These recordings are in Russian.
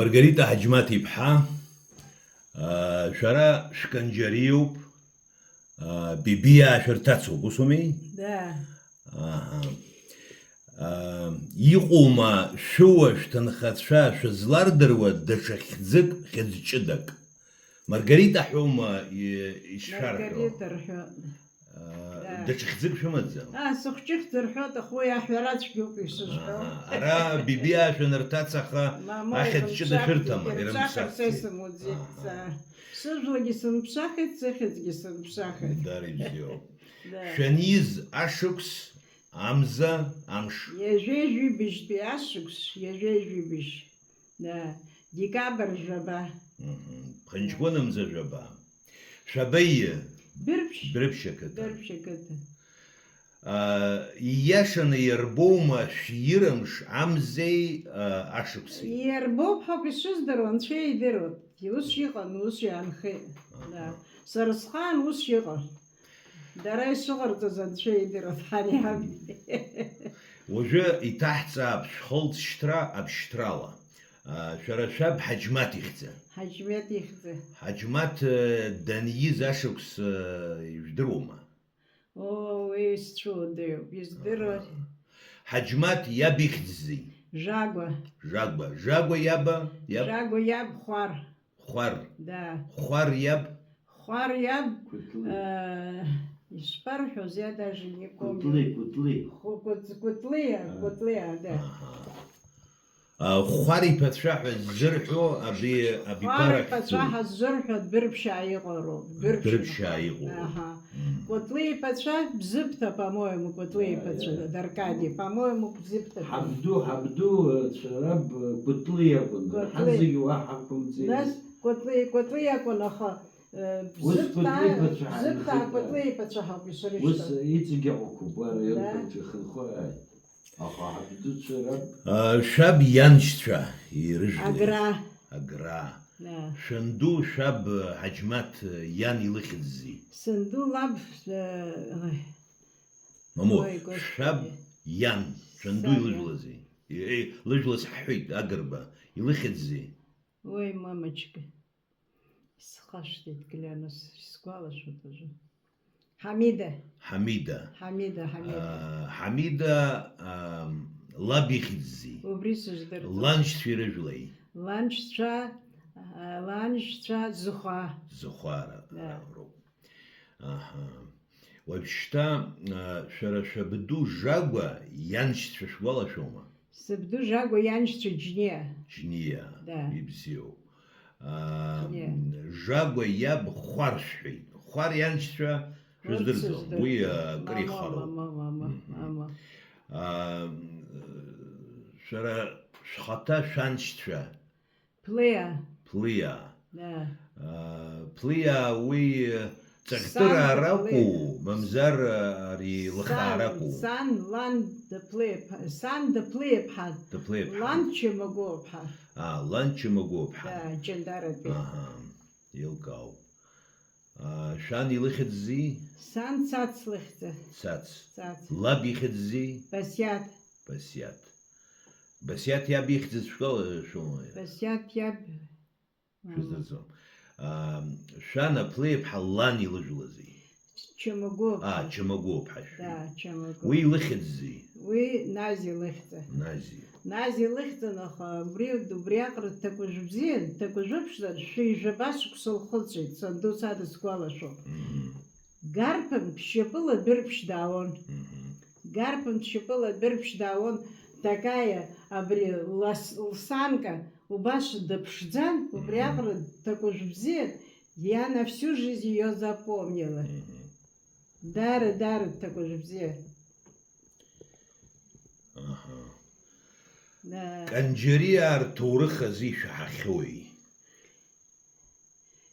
Маргарита Ҳаџьмаҭ иԥҳа шәара шәканџьариуп, бибиаа шәырҭацоуп, усумеи? Да. Иҟоума шәыуа шәҭынхацәа шәызлардыруа даҽа хьӡык, хьыӡ-ҷыдак? Маргарита ҳәоума ишшәарҳәо? Маргарита рҳәоит. Даҽа хьӡык шәымаӡам? Сыхәҷыхьӡа рҳәоит, аха уи аҳәара цәгьоуп ишызҳәо. Ара бибиаа шәанырҭац, аха ахьыӡ-ҷыда шәырҭама, ирымԥсахит. Са исымуӡеит. Сыжәлагьы сымԥсахит, сыхьӡгьы сымԥсахит. Дара ибзиоуп. Шәаниз ашықәс, амза, амш? Иажәеижәибжьтәи ашықәс, иажәеижәибжь. Декабр жәаба. Ԥхынҷкәынымӡа жәаба. Шәабаиа? Бырԥшь ақыҭа. Бырԥшь ақыҭа. Ииашаны иарбоума шәирымш амзеи ашықәси? Иарбоуп ҳәа ишыздыруа, анцәа идыруеит. Ус иҟан, ус иаанхеит. Сара схаан ус иҟан. Дара ишыҟарҵаз анцәа идыруеит, ҳари ҳаби. Уажәы иҭаҳҵаап шәхылҵшьҭра абшьҭрала. Шәара шәаб Ҳаџьмаҭ ихьӡын. Ҳаџьмаҭ ихьӡын. Ҳаџьмаҭ даниз ашықәс ижәдыруама? Уи исцәудоуп, издыруеит. Ҳаџьмаҭ иаб ихьӡзи? Жагәа. Жагәа иаба? Жагәа иаб Хәар. Хәар. Да. Хәар иаб? Хәар иаб ишԥарҳәоз, я даже не помню. Кәытлиа, да. Хәар иԥацәа ҳәа ззырҳәо Хәар иԥацәа ҳәа ззырҳәо Бырԥшьаа иҟароуп. Бырԥшьаа иҟоуп. Кәытлиа иԥацәа Бзыԥҭа, по-моему, Кәытлиа иԥацәа, Даркадиа, по-моему, Бзыԥҭа. Ҳабду цәараб Кәытлиа акәын. Ҳазегьы уаҳа ҳақәымҵеит. Нас Кәытлиа акәын, аха Бзыԥҭаа Кәытлиа иԥацәа ҳауп ишырышьҭоу. Ус иҵегьы аҟақәоуп, арайонқәаҿы ихынҳәо. Аха ҳабду цәараб. Шәаб ианшьцәа ирыжәлеит. Агра. Шәанду шәаб Ҳаџьмаҭ иан илыхьӡзи? Сынду лаб Мамо, шәаб иан, шәанду илыжәлази? Лыжәлаз ҳҳәеит, Агрба, илыхьӡзи? Ой, мамочка, схашҭит Кляна, сгәалашәоит уажәы. Ҳамида. Ҳамида лаб ихьӡзи? Убри сыздырӡом. Ланшьцәа ирыжәлеи? Ланшьцәа Зыхәа. Зыхәара роуп. Уажәшьҭа шәара шәабду Жагәа ианшьцәа шәгәалашәома? Сабду Жагәа ианшьцәа Џьниа. Џьниа, ибзиоуп. Жагәа иаб Хәар шәҳәеит. Хәар ианшьцәа шәыздырӡом, уи акыр ихароуп. Шәара шәхаҭа шәаншьцәа? Ԥлиа. Ԥлиа уи ҵакьтыра ракәу, мамзар ари лыхаа ракәу? Сан дыԥлиаԥҳа. Лан Чамагәыԥҳа. Лан Чамагәыԥҳа. Ҷандаратәи. Еилкаауп. Шәан илыхьӡзи? Сан Цац лыхьӡы. Цац. Лаб ихьӡзи? Басиаҭ. Басиаҭ иаб ихьӡыз шәгәалашәома? Басиаҭ иаб. Шәыздырӡом. Шәан аԥлеиԥҳа лан илыжәлази? Чамагәыԥҳа. Чамагәыԥҳа. Чамагәыԥҳа. Уи илыхьӡзи? Уи Нази лыхьӡы. Нази лыхьӡын, аха убриаҟара дҭакәажә бзиан, дҭакәажәыԥшӡан, шәи-жәаба шықәса лхылҵәеит, санду садысгәалашәоуп. Гарԥын ԥшьапыла Бырԥшь даауан. Такая абри лсанка убас дыԥшӡан, убриаҟара дҭакәажә бзиан, я на всю жизнь ее запомнила. Дара дҭакәажә бзиан. Канџьариаа рҭоурых азы ишәаҳахьоуи?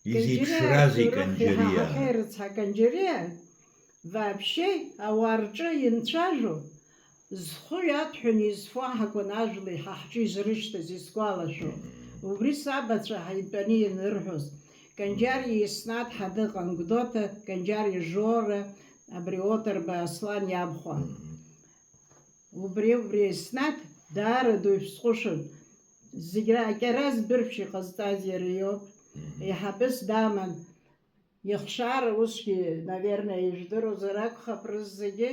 Изеиԥшразеи Канџьариаа? Иҳаҳахьеи рыцҳа Канџьариаа, вообще ауаа рҿы инцәажәо, зхәы иаҭәҳәаны изфуаҳақәан ажәла ҳаҳҿы изрышьҭаз исгәалашәо. Убри сабацәа ҳаитәаны ианырҳәоз. Канџьариа Еснаҭ дыҟан, Гәдоуҭа Канџьариа Жора, абри Оҭырба Аслан иабхәа. Убри Еснаҭ даара ду иԥсҟәышын. زجرا كراز بربشي قصدازي ريوب يحبس دامن يخشار وشكي наверное يجدرو زراك خبرزجي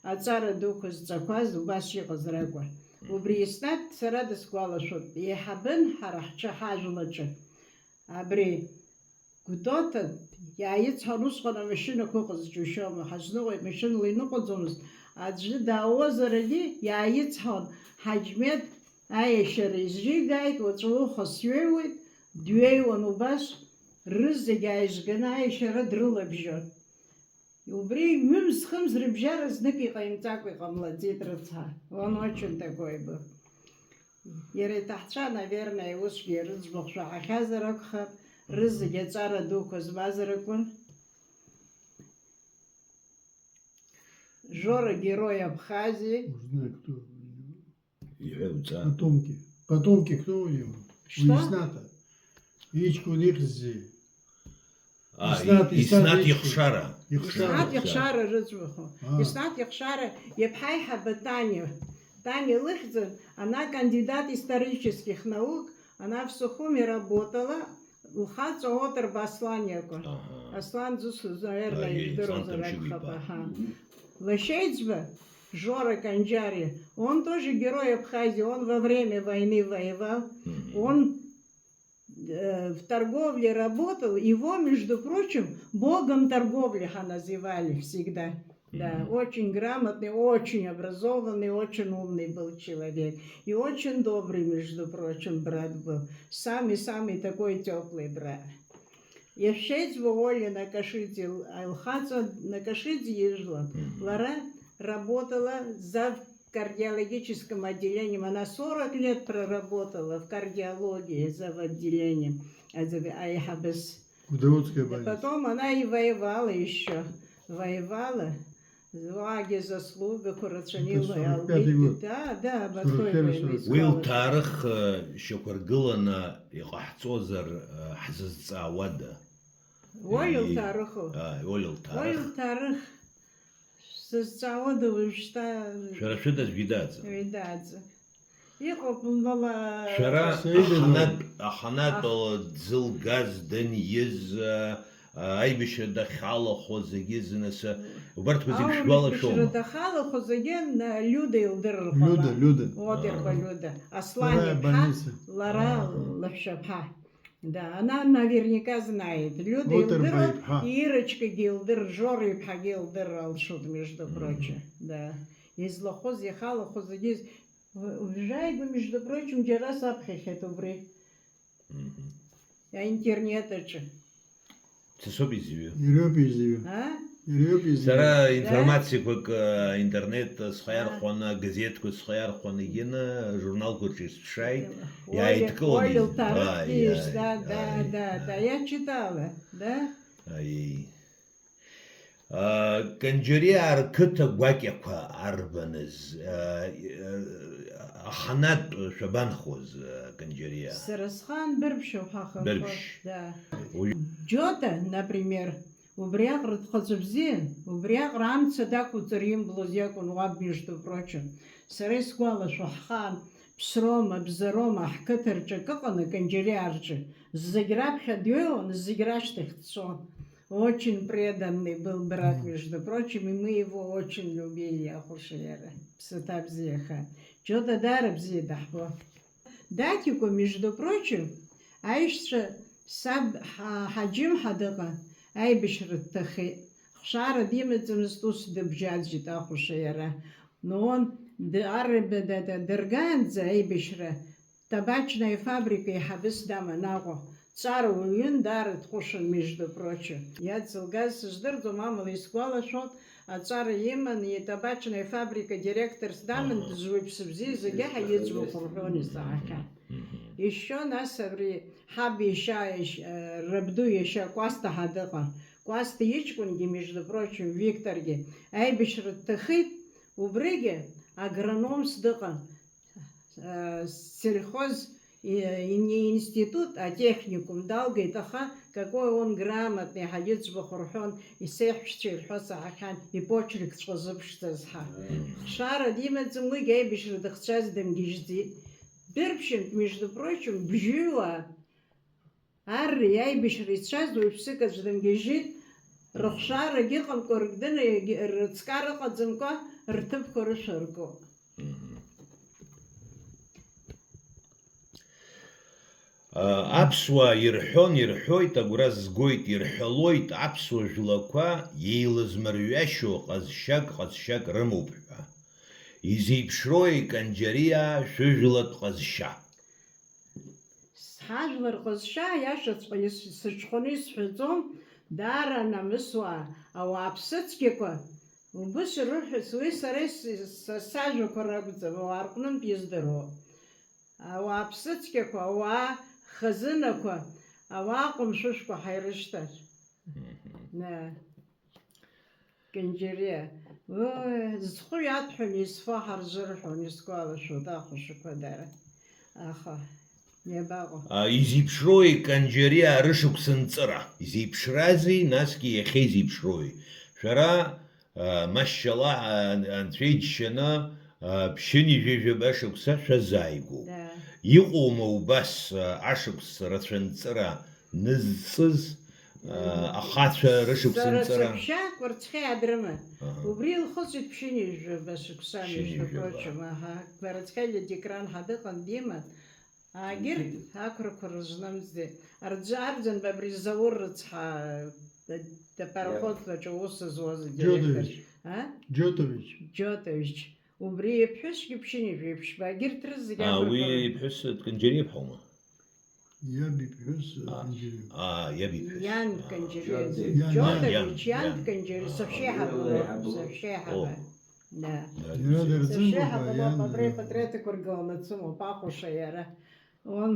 أتصار دوكس تقاز وباشي قزراكوا وبريسنات سراد سكوالا شوت يحبن حرحشة حاجلتش أبري قدوتا يعيد هنوس قنا مشينا كوكز جوشام حجنوي مشين لينو قدومس أجد داوزرجي يعيد هن حجمت عايشة رزجي قايد وتروح خسيوي دوي ونوباش رز جايش جنا عايشة ردرلا بجار وبري ممس خمس ربجار زنكي قيمتاكوي قملا تيترتها он очень такой был يري تحتشا наверное وشكي رز بخشا حازرك خب رز جاتشارا دوكوز بازركون Жора герой Абхазии. Знаю, кто. Являются. Потомки. Потомки кто у него? Что? У Исната. Ичку Нихзи. Иснат Яхшара. Иснат Яхшара рыцбуху. А. Иснат Яхшара Епхайха Батанию. Таня Лыхзен, она кандидат исторических наук, она в Сухуми работала. Лхаца отр Басланьяку. Аслан Зусу, наверное, и здорово Аслан там Ракхапа. Лощейцба, Жора Канджари, он тоже герой Абхазии, он во время войны воевал, он в торговле работал, его, между прочим, богом торговли называли всегда. Да, очень грамотный, очень образованный, очень умный был человек. И очень добрый, между прочим, брат был. Самый-самый такой теплый брат. Евшейцва Оля на Кашите, Алхаца на Кашите езжила. Лара работала за кардиологическим отделением. Она 40 лет проработала в кардиологии за отделением. Удоводская больница. Потом она и воевала еще. Воевала. Злаги, заслуга, Курацанила. 45-й год. Да, Батхой войны. ويل تاريخ شكر قلنا يقحصوزر حزز عوده Ойл Таруху. ويل تاريخ Ойл Тарых. Сцавода вышта. شرا видаться Видаться. يقبلنا شرا سيدنا. حنات زل غاز دن يز اي بش دخاله خوزگيزنس وبرت بزيك شوالة شوما دخلوا خزجين Люда يلدر Люда. Одер Люда. Вторая Аслане Пха. больница. Лара Лапшапха. Да, она наверняка знает. Люда Отер Илдыр, Байпха. Ирочка Гилдыр, Жора Ипха Гилдыр Алшут, между прочим. Да. Из Лохоз ехала Хозагиз. Уезжай бы, между прочим, Джерас Абхехет убри. Я интернет это. تسوبيزيو Ирёпизию. А? Ирёпизию. سرا информация как интернет схаяр хона газетку схаяр хона гена журнал курчис шай я и такого Ойл не Тарых пишешь, да. Я читала, да? كنجريار كتا واقع عربنز حنات شبان خوز كنجريار Сарасхан Бербшев хаха. Бербш. Да. Джота, например, убряк Радхазубзин, убряк Рам Цадак Уцарим Блузякун Ваб, между прочим. Сарес Куала Шаххан, Псрома, Бзарома, Хкатарча, как он, Канджариарча. Заграбша Дюон, Заграштых Цон. Очень преданный был брат, между прочим, и мы его очень любили, Ахушера, Псатабзеха. Что-то дарабзи дахбо. Датику, между прочим, Айша саб хаджим хадага, Айбишрат тахи. Шара димецем стус дебджаджит Ахушера. Но он дарабе дерганза Айбишра. Табачная фабрика и хабис дама наго. Цар уюн дарит хушен, между прочим. Я целгаз ждырду мамала искала шот, а цар Йемен и табачная фабрика директор сдамен звупсыбзи загеха ецву хурхони саака. Еще нас в хаби еще рабду еще кваста хадыга. Кваста ячкунги, между прочим, Викторги. Айбишр тахит убриге агроном сдыга. Сельхоз и не институт, а техникум дал, говорит, какой он грамотный, ходит с Бахурхон, и сехщил Хосахан, и почерк схозубштазха. Шара димецем мы гейбишь редакцияздем гижди. Дырбшин, между прочим, бжюа. Арри, аибишри ицәаз уаҩԥсык аӡә дымгьежьит, рыхшарагьы ыҟамкәа рыгданы рыҵкар ыҟаӡамкәа рҭыԥқәа рышәыргоуп. Аԥсуаа ирҳәон, ирҳәоит, агәра згоит, ирҳәалоит, аԥсуа жәлақәа еилызмырҩашьо ҟазшьак рымоуп ҳәа. Изеиԥшрои Канџьариаа шәыжәлатә ҟазшьа. Ҳажәлар ҟазшьа иашаҵәҟьа сыҽхәаны исҳәаӡом, даара намысуаа, ауааԥсыцқьақәа, убыс ирырҳәоит, уи сара сажәақәа ракәӡам, ауаа рҟнынтә издыруа. Ауааԥсыцқьақәа, ауаа хазынақәа, ауаа ҟәымшәышәқәа ҳаирышьҭар. Канџьариа, зхәы иаҭәҳәаны исфо ҳарзырҳәон, исгәалашәоит ахәашақәа дара. Аха изеиԥшрои Канџьариаа рышықәсанҵыра. Изеиԥшразеи, насгьы иахьа изеиԥшрои. Шәара, машьалла, анцәа иџьшьаны, ԥшьыни-жәажәаба ашықәса шәазааигәоуп. Иҟоума убас ашықәс рацәанҵыра нызҵыз ахацәа рышықәсанҵыра? Сара саҳәшьа кәарцхьы адрыма. Убри илхыҵит ԥшьыни-жәажәаба ашықәса, между прочим. Кәарцхьы декран ҳадыҟан диман. Агьырҭ ақәрақәа рызнымзде. Арӡынба абри Заур рыцҳа апароходқәаҿ аус зуаз адиректор. Џьотович. Убри иԥҳәысгьы ԥшьыни-жәаҩԥшьба. Агьырҭ рызегьы ақәрақәа. Уи иԥҳәыс Канџьариа ԥҳәома? Иаб иԥҳәыс Канџьариа. Иаб иԥҳәыс. Иан Канџьариа. Џьотович, иан Канџьариа. Саԥшьеиҳаба. Да. Саԥшьеиҳаба абри апатреҭқәа ргыланы дсымоуп, ахәаша иара. Он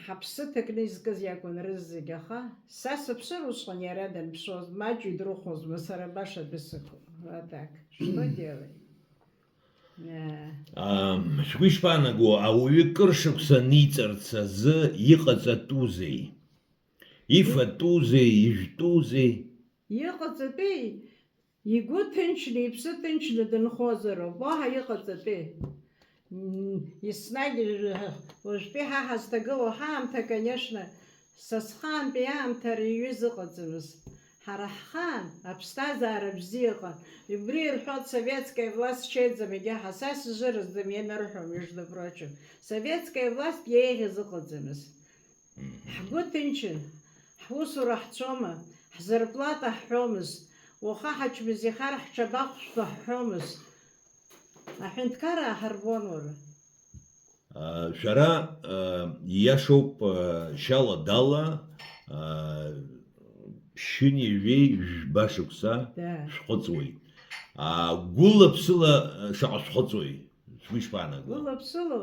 ҳаԥсы ҭакны изкыз иакәын рызегьы, аха са сыԥсыр усҟан иара данԥсуаз, маҷ идрухозма, сара баша дысыхуп. Так, что делать? Шәгәы ишԥаанаго, ауаҩы кыр шықәса ниҵарц азы иҟаҵатәузеи? Ифатәузеи, ижәтәузеи? Иҟаҵатәи, игәы ҭынчны, иԥсы ҭынчны дынхозароуп, уаҳа иҟаҵатәи. Еснагь уажәтәи ҳа ҳазҭагылоу ҳаамҭа, конечно, са схаантәи аамҭа иҩыз ыҟаӡамызт. Ҳара ҳхаан аԥсҭазаара бзиа ыҟан. Убри ирҳәоит советская власть чеӡам, егьаҳа са сжырыздам ианырҳәо, между прочим. Советская власть иеиӷьыз ыҟаӡамызт. Ҳгәы ҭынчын, ҳусура ҳцома, ҳзарплата ҳҳәомызт, уаха ҳачмазаихар ҳҽабаҟәшәқәа ҳҳәомызт. Аҳәынҭқараа ҳарбон уара. Шәара ииашоуп, шьала дала, ԥшьыни-жәеи жәба шықәса шәхәыҵуеит. Гәыла-ԥсыла шаҟа шәхәыҵуеи? Шәгәы ишԥаанаго? Гәыла-ԥсыла?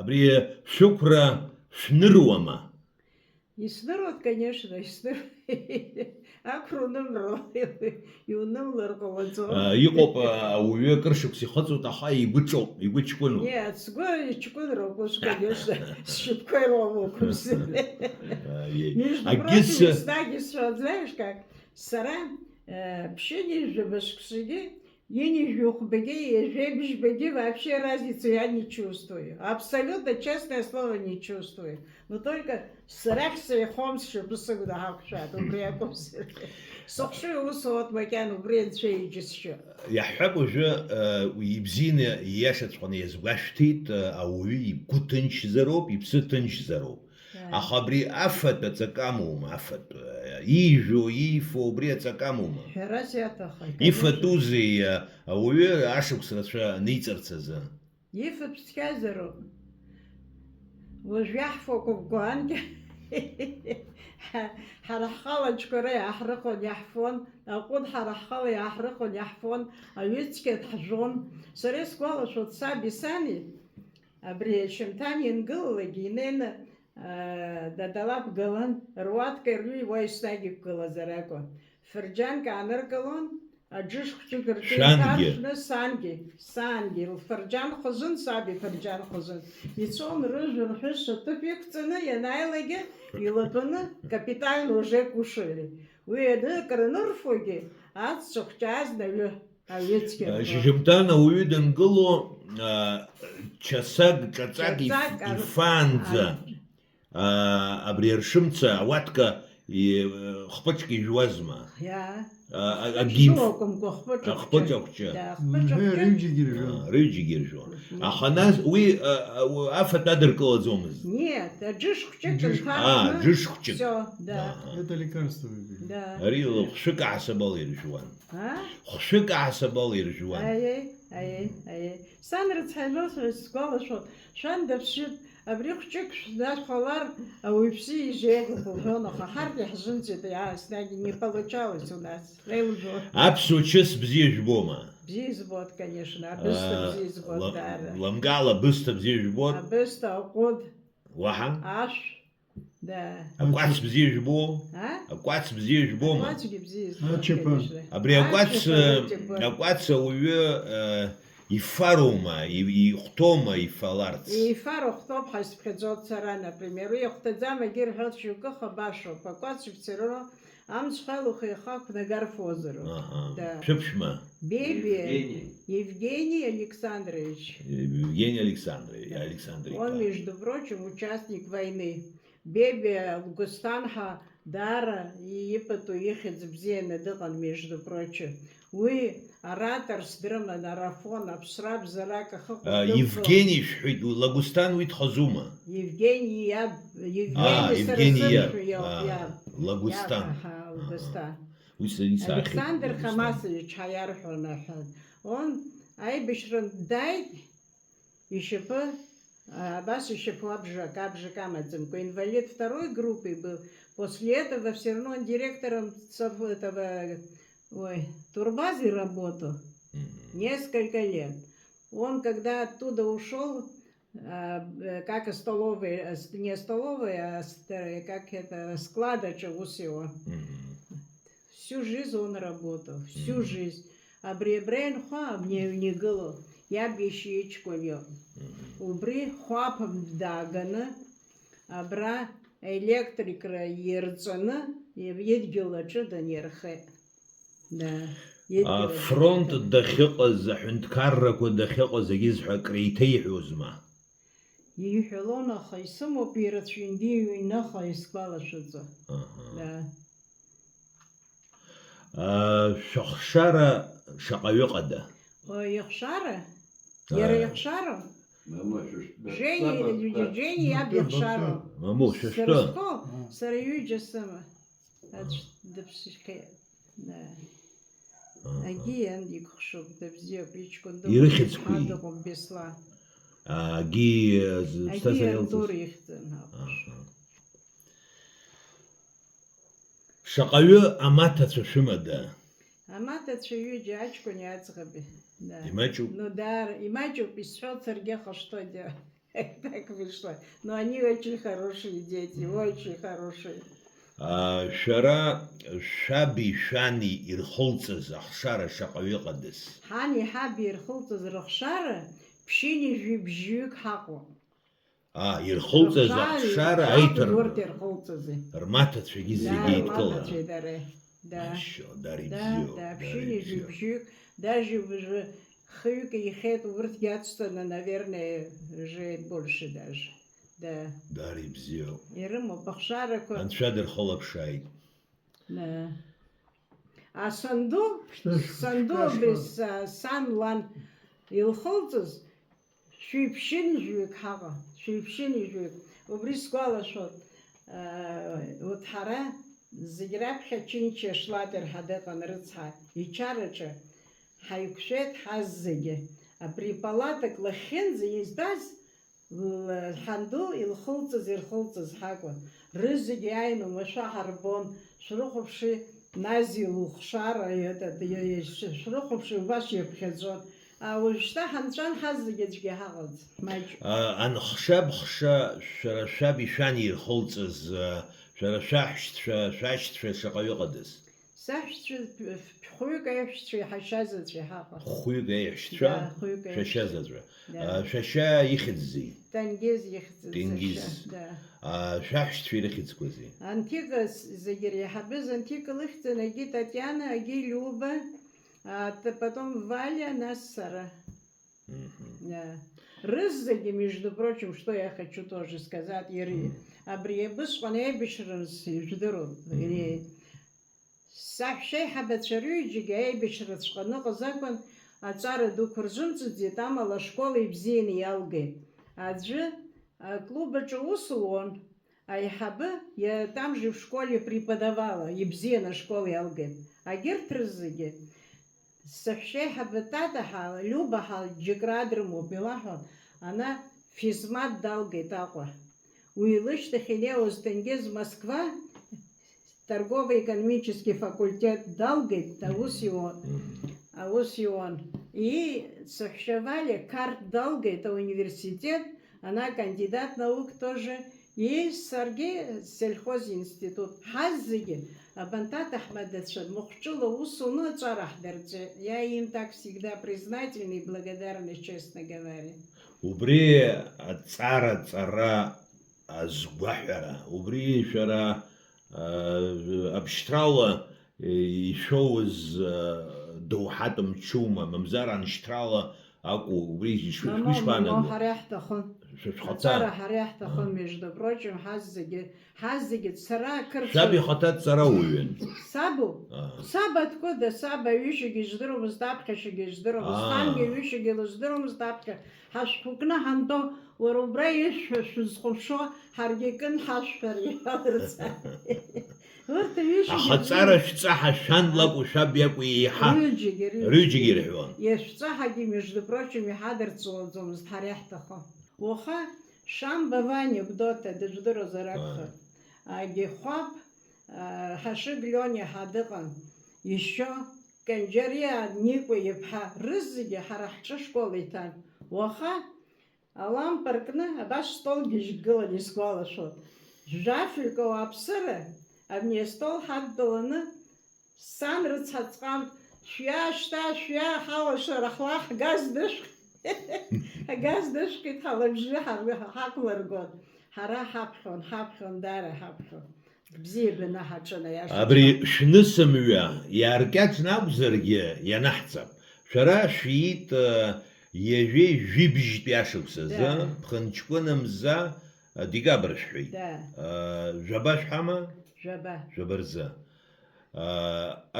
Абри шәықәра шәныруама? Исныруеит, конечно, исныруеит. Ақәра унымрала, иунымлар ҟалаӡом. Иҟоуп ауаҩы акыр шықәса ихыҵуеит, аха игәы ҿоуп, игәы ҷкәыноуп. Нет, сгәы ҷкәынроуп ус, конечно, сшьапқәа ироумоуп ус. Между прочим, еснагь исҳәоит, знаешь как, сара ԥшьыни-жәаба шықәсагьы, ини-жәохәбагьы, ижәеибжьбагьы вообще разницу я не чувствую. Абсолютно, честное слово, не чувствую. Но только срахса ихомс шыԥсыгәда ҳақәшәаат, убри акәым сара. Сыхшыҩ усуоуп макьана, убри анцәа иџьысшьо. Иаҳҳәап уажәы ибзианы ииашаҵәҟьаны иазгәашәҭеит, ауаҩы игәы ҭынчзароуп, иԥсы ҭынчзароуп. Аха абри афатә аҵак амоума, афатә. Иижәу, иифо, убри аҵак амоума. Ҳәарас иаҭахым. Ифатәузеи ауаҩы ашықәс рацәа ниҵарц азы? Ифатә цқьазароуп. Уажә иаҳфақәоуп гәаанк. Ҳара ҳхалаҿқәа иааҳрыхон, иаҳфон, аҟәыд ҳара ҳхала иааҳрыхон, иаҳфон, аҩыцқьа дҳажәон. Сара исгәалашәоит саби сани, абри ашьамҭан иангылалакгьы инеины дадалап гылан, руаҭка ирҩуа уа еснагь иқәгылазар акәын. Фырџьанк ааныркылон, аџыш хәҷык рҿы сангьы, лфырџьан хәызын, саби фырџьан хәызын. Ицон рыжәҩа рҳәыс аҭыԥ иқәҵаны, ианааилагьы илатәаны капитально уже кушали. Уи акранырфогьы аҵәца хәҷааз аҩыцқьа. Шьыжьымҭан ауаҩы дангыло, часак, ҿаҵак ифаанӡа абри аршымца ауатка хпыҿк ижәуазма. Ахпыҿ ахәҷы. Рыҩџьегь иржәуан. Аха нас уи афатә адыркылаӡомызт. Нет, џыш хәҷык. џыш хәҷык. Всё, да. Это лекарство выпили. Да. Ари хәшәык аҳасабала иржәуан. Хәшәык аҳасабала иржәуан. Аи. Сан рыцҳаилос сгәалашәон, шәан даԥсшьит, абри хәҷык шәнашәхалар ауаҩԥсы ижеиӷьуп лҳәон, аха ҳарҭ иаҳзымҵит, еснагь не получалось у нас. Аԥсуа чыс бзиа жәбома? Бзиа избот, конечно, абысҭа бзиа избот, даара. Ламгала абысҭа бзиа жәбот? Абысҭа, аҟәыд, Уаҳа? ашә, да. Акәац бзиа жәбо? Акәац бзиа жәбома? Акәацгьы бзиа избот, Ачапа. конечно. Абри акәац ауаҩы ифароума, ихәҭоума ифаларц? Ифаро хәҭоуп ҳәа исԥхьаӡоит сара, например. Уи ихәҭаӡам егьи рҳәоит шьоукых башоуп. Акәац ифцароу амцхәала ухаҩхаа қәнагарфозароуп. Шәыԥшәма? Бебе Евгений Александрович. Евгений Александрович. Он, между прочим, участник войны. Бебе Лгәсҭанҳа даара ипату ихьӡ бзианы дыҟан, между прочим. Уи араторс дрыман, арафон, аԥсра бзарак ахыҟоуп. Евгений шәҳәеит, Лагәсҭан уи дхазума? Евгений иаб. Евгений иаб. Лагәсҭан. Уи саахьеит. Александр Хамасович ҳаиарҳәон аҳәан. Он аибашьран дааит, ишьапы, абас ишьапы абжак амаӡамкәа, инвалид второй группы был. После этого все равно он директором этого турбазы работал несколько лет. Он, когда оттуда ушел, как столовая, не столовая, а как это, складоча у всего. Всю жизнь он работал, всю жизнь. А бребрен хуаб не гыло, я бещичку вел. Убри хуапом дагана, абра электрика ерцана, и едгилача да нерхе. Да. Фронт дахьыҟаз, аҳәынҭқаррақәа дахьыҟаз зегьы зҳәа креиҭеиҳәозма? Иҳәалон, аха исымоуп ирацәаҩнгьы иҩныха исгәалашәаӡо. Шәахшара шаҟаҩы ыҟада? Ихшара? Иара ихшара? Жени иаб ихшара. Маму, шәышәтәы? Сара ҩыџьа сыма. Дыԥсхьеит. Агьи иан дикәыхшоуп, дыбзиоуп, иҷкәын дыҟоуп Бесла. Агьи Антур ихьӡын. Шаҟаҩы амаҭацәа шәымада? Амаҭацәа ҩыџьа, аҷкәыни аӡӷаби. Имаҷуп? Ну да, имаҷуп, исҳәоит саргьы, аха что делать? Так вышло. Но они очень хорошие дети, очень хорошие. Шәара шәаби шәани ирхылҵыз ахшара шаҟаҩы ыҟадаз? Ҳани ҳаби ирхылҵыз рыхшара ԥшьыни жәибжьҩык ҳаҟоуп. Ирхылҵыз ахшара аиҭар Урҭ ирхылҵызи. рмаҭацәагьы зегьы еидкылан. Да, Дари да, бзиоуп. ԥшьыни жәибжьҩык, даже уже хҩык ихеит, урҭгьы ацҵаны, наверное, уже больше даже. Да. Дари бзиоуп. Ирымоуп ахшарақәа. Анцәа дырхылаԥшааит. Санду без сан лан илхылҵыз шәиԥшьынжәҩык ҳаҟа, шәиԥшьынжәҩык. Убри сгәалашәоит, урҭ ҳара зегь раԥхьа Ҷынҷа Шлатер ҳәа дыҟан рыцҳа, ичараҿы ҳаиқәшәеит ҳаз зегьы. Абри палатак лахьынӡа избаз ҳанду ирхылҵыз ҳакәын. Рызегьы ааины уашәа ҳарбон, шәрыхәаԥши Нази лыхшара, шәрыхәаԥши убас ирԥхьаӡон. Уажәшьҭа ҳанҵәан ҳаз зегьы аӡәгьы ҳаҟаӡ. Анхшабхша шәара шәаби шәани ирхылҵыз, шәара шәаҳәшьцәа шаҟаҩы ыҟадаз? Саҳәшьцәа хәҩык аиҳәшьцәа иҳашьазаҵәы ҳаҟан. Хәҩык аиҳәшьцәа? Шәашьазаҵәы. Шәашьа ихьӡзи? Тенгиз ихьӡыз. Тенгиз. Шәаҳәшьцәа ирыхьӡқәази? Антика зегьы реиҳабыз, Антика лыхьӡын, агьи Татьяна, агьи Люба, потом Валя, нас сара. Да. Рызги, между прочим, что я хочу тоже сказать, Ири. Абриебус, он эйбишренс, ждыру, Ири. Сахшей хабачарюджиги, эйбишренс, шканука закон, а цары дукуржунцуди, там ала школы и бзини ялги. Аджи, клуба Чаусулон, а я там же в школе преподавала, и бзина школы ялги. А гертрызги, Сахшей хабататаха, любаха, джиградрму, билаха, она физмат далгай таква. Уилышта хилеус тенгез Москва, торгово-экономический факультет далгай, Аусион. И Сахшевали, Карт далгай, это университет, она кандидат наук тоже. И Сергей сельхозинститут. Хаззиги, Абантат Ахмадович, Мухчула Усуну Царахдердзе. Я им так всегда признательна и благодарна, честно говоря. Убри цара азгвахара. Убри шара обштрала еще из доухатом чума. Мамзара анштрала аку. Убри швишпана. Цара харяхта, между прочим, хаззиги цара кырчу. Саби хатат цара уюн. Сабу? Саба откуда? Саба вишиги ждыру мздапка, шиги ждыру мстанги, вишиги ждыру мздапка. Хашпукна ханто, урубраиш, шузхушо, харгикин хашпари. Вот вишиги. Хацара шцаха шанлак ушабьяку иха. Рюджиги ревон. Ешцахаги, между прочим, хадерцу харяхта. Оха шам бавани бдота деждро заракха. А гехап хашиг лёни хадыган. Еще канджария нику епха рызги харахча школы тан. Оха алам паркна абаш стол гижгала не сквала шо. Жафилько апсыра, а мне стол хаддаланы сан рыцхацкам шья хава шарахлах газдыш. Газдыш кит халабжи хаклар год. Хара хапхон дара хапхон. Бзибна хачана яш. Абри шнысымҩа иаркьац накәзаргьы ианаҳҵап. Шәара шәиит ҩажәеи жәибжьтәи ашықәсазы, ԥхынҷкәына мза декабр шәҳәеит. Жәаба шәҳама? Жәаба рзы.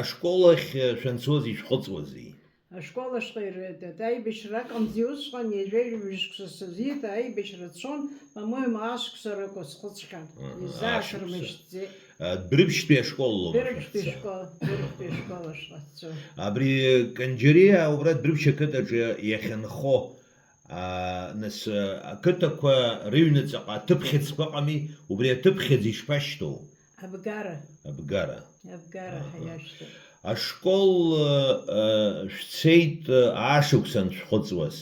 Ашколахь шәанцози шәхыҵуази? Школа штырит, ай бешраком зиусха не жевишксозит, ай бешрацон, по-моему, ашксорако схоцкан. Изашрмышти. Брыбштве школу. Брыбштве школа штацо. Абри канџерия убрат брыбшакытаҿы иахьынхо нас ақыҭақәа рыҩныҵаҟа аҭыԥхьыӡқәа ыҟами, убри аҭыԥхьыӡ ишԥашьҭоу? Абгара. Абгара ҳаиашьҭоуп. Ашкол шәцеит аашықәсан шәхыҵуаз.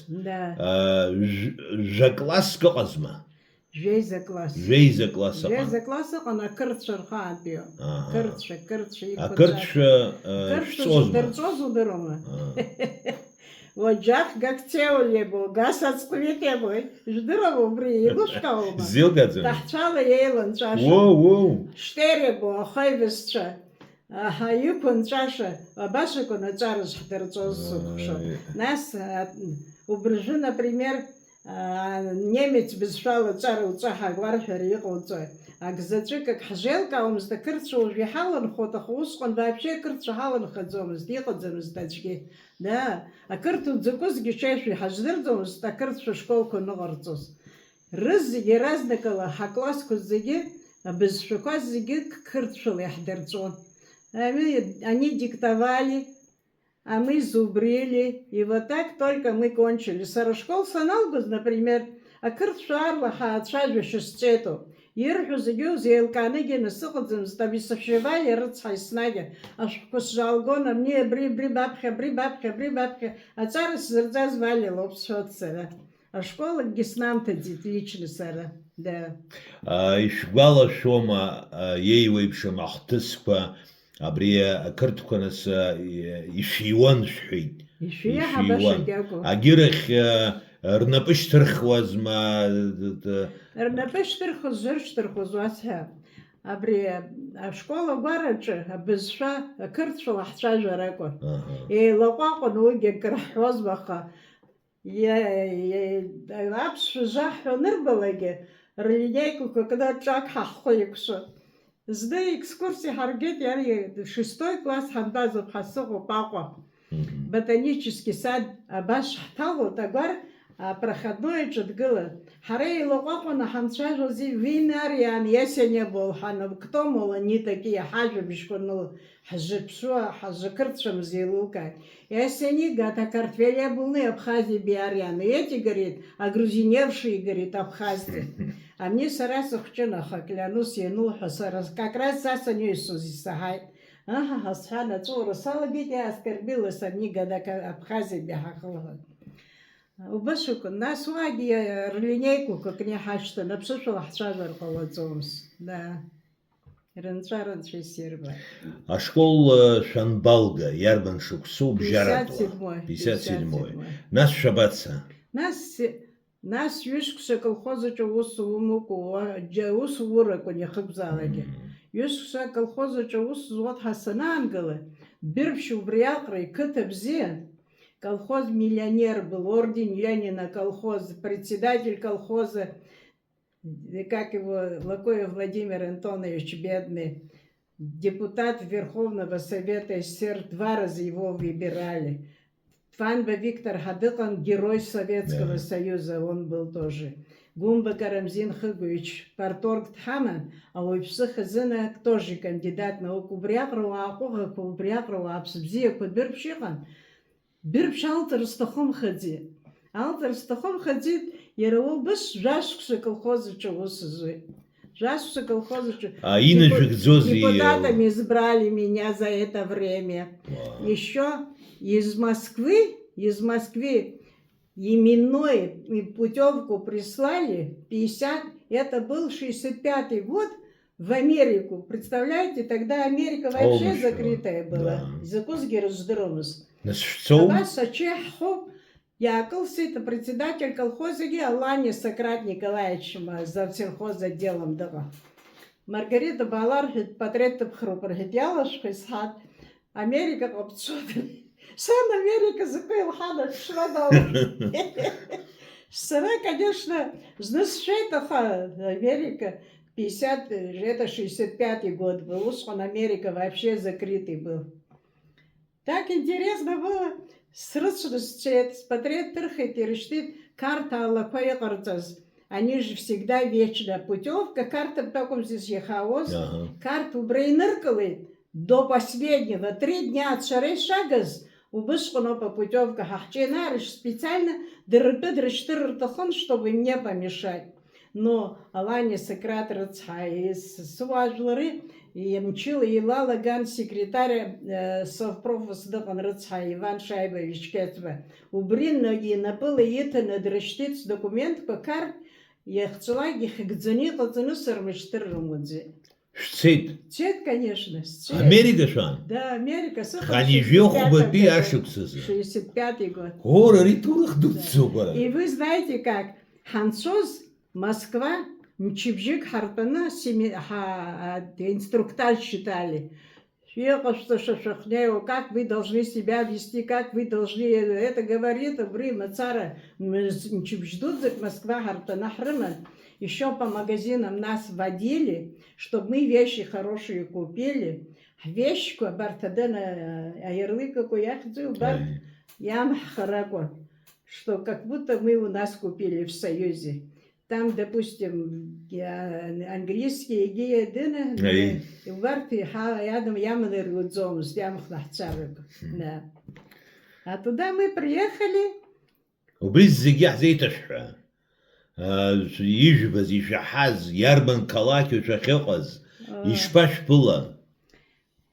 Жәакласск ыҟазма? Жәеиза класс. Жәеиза класс ыҟан. Жәеиза класс ыҟан ақырҭцәа рхаатәио. Қырҭцәа ақырҭцәа шәҵозма? Дырҵоз удырума? Оџьах гакцеулебо, гасаҵҟәитебо, ждырума убри еилышәкааума? Зилгаӡам. Таҳцәала еиланҵәаша. Штеребо, ахаивызцәа. Аха иқәынҵәаша, абашакәын аҵараз ҳдырҵоз сыҟәшо. Нас убыржәы, например, немец бызшәала аҵара уҵаҳа агәарҳәара иҟауҵои. Акзаҵәык ак ҳзеилкаауамызт, ақырҭцәа уажә иҳаланхот, аха усҟан вообще ақырҭцәа ҳаланхаӡомызт, иҟаӡамызт аӡәгьы. Да, ақырҭуа дзакәызгьы ҽеишәа иҳаздырӡомызт, ақырҭцәа школқәа ныҟарҵоз. Рызегьы иаразнакала ҳаклассқәа зегьы, абызшәақәа зегьы қырҭшәала иаҳдырҵон. Они диктовали, а мы зубрили, и вот так только мы кончили. Сарашкол саналгуз, например, акыртшварла хаацважвашьа сцету. Ирҳәо зегьы узеилкааныгьы насыҟаӡамызт, абисафшьевали рыцҳа еснагьы. Ашәҟәқәа сжалгон, мне абри баԥхьа, аҵара сзырҵаз Валиа лоуп сҳәот сара. Ашколагьы снамҭаӡеит лично сара. Ишәгәалашәома иеиуеиԥшым ахҭысқәа абри ақырҭқәа нас ишәиуан шәҳәеит. Агьырахь рнапы шьҭырхуазма? Рнапы шьҭырхуаз, зыршьҭырхуаз уасҳәап. Абри ашкола гәараҿы абызшәа ақырҭшәала ҳцәажәар акәын. Еилаҟәаҟәан уигьы акыр ҳҳәозма, аха Аԥсшәа заҳҳәо анырбалакгьы, рлинейкақәа кны ҿак ҳахәхәа иқәшәо. Зны экскурсиа ҳаргеит, иара 6 класс ҳантәазоуп, ҳасыҟоуп Аҟәа. Ботанический сад абас ҳҭалоит, агәар апроходной аҿы дгылан. Ҳара еилаҟәаҟәаны ҳанцәажәоз винариан иасианебол, кто, мол, они такие, ҳажәабжьқәа ҳзыԥшуа, ҳзакырцәамыз еилукааит. Если они, говорят, окартвелебылные Абхазии биариан, и эти, говорит, огрузиневшие, говорит, абхазцы. А мне сара сухчинаха, клянусь, януха, как раз сасаню Иисус Исахай. Ага, Асхана, Цура, Салабит, я оскорбилась, они, говорят, Абхазии биахахлага. Убашуку, нас уаги линейку, как не хашта, напшишла хчажар холодзомс. Да. Рынчарынчи серба. А школ Шанбалга, Ярбан Шуксу, Бжарату. 57-й. Нас шабаца. Нас юшкша колхозача усу умуку, усу ураку не хыбзалаги. Юшкша колхозача усу вот хасанангалы, бирвшу бриакры, кытабзе. Колхоз миллионер был, орден Ленина, колхоз, председатель колхоза, как его, Лакоев Владимир Антонович, бедный, депутат Верховного Совета СССР, 2 раза его выбирали. Фанба Виктор Хадыкан, герой Советского Союза, он был тоже. Гумба Карамзин Хыгович, парторг Тхаман, а у Психазына тоже кандидат наук. Убрякрова, Акуха, Убрякрова, Апсбзия, Кудбирпшихан. Бирпш алтырстахом хади. Алтырстахом хади, ярау баш жашкша колхозыча усызуй. Жашкша колхозыча. А иначе дзози... Депутатами избрали меня за это время. Еще из Москвы именной путевку прислали 50, это был 65-й год, в Америку. Представляете, тогда Америка вообще закрытая была. Закузги раздромус. Абас Ачехов, Яков, это председатель колхоза, Алане Сократ Николаевич, за сельхозотделом дала. Маргарита Балар, портрет Пхрупер, Ялашка, Исхат, Америка, Сан Америка, Закоил Хана, Шрадал. Сара, конечно, Знасшетаха, Америка, 50, это 65-й год был, он Америка вообще закрытый был. Так интересно было смотреть трахать и решить карта Аллахой Карцаз. Они же всегда вечно путевка, карта в таком здесь ехаос, карту брейнеркалы до последнего, 3 дня от шарей шагаз, убышкано по путевках, ахченариш специально дыры-дыры-штыры-тахон, чтобы не помешать. Но Алане Сократ Рацхай сважлары, и мчил Илала Ган, секретарь совпрофа Сдакан Рацхай, Иван Шайбович Кетва. Убрин ноги напыла это надрештиц документ по карт, я хотела их гдзани катану сармештырмудзи. Шцит. Цвет, конечно. Америка шан? Да, Америка. Они жёху бэпи ашуксызы. 65-й год. Гора ритурах дутсугара. И вы знаете как, Хансоз, Москва, Мчибжик, Харпана, инструктаж читали. Как вы должны себя вести, как вы должны... Это говорит время цара Мчибждудзик, Москва, Харпана, Хрыман. Еще по магазинам нас водили, чтобы мы вещи хорошие купили. Вещку, Бартадена, ярлыка, куяхдзю, Барт, ям харако. Что как будто мы у нас купили в Союзе. Там, допустим, английские геедины, варты ядом яманы рудзом с ямхнахцарок. Да. А туда мы приехали. وبريز زيجح زي تشحى يجبز يشحاز يربن كلاكي وشخيقز يشباش بلا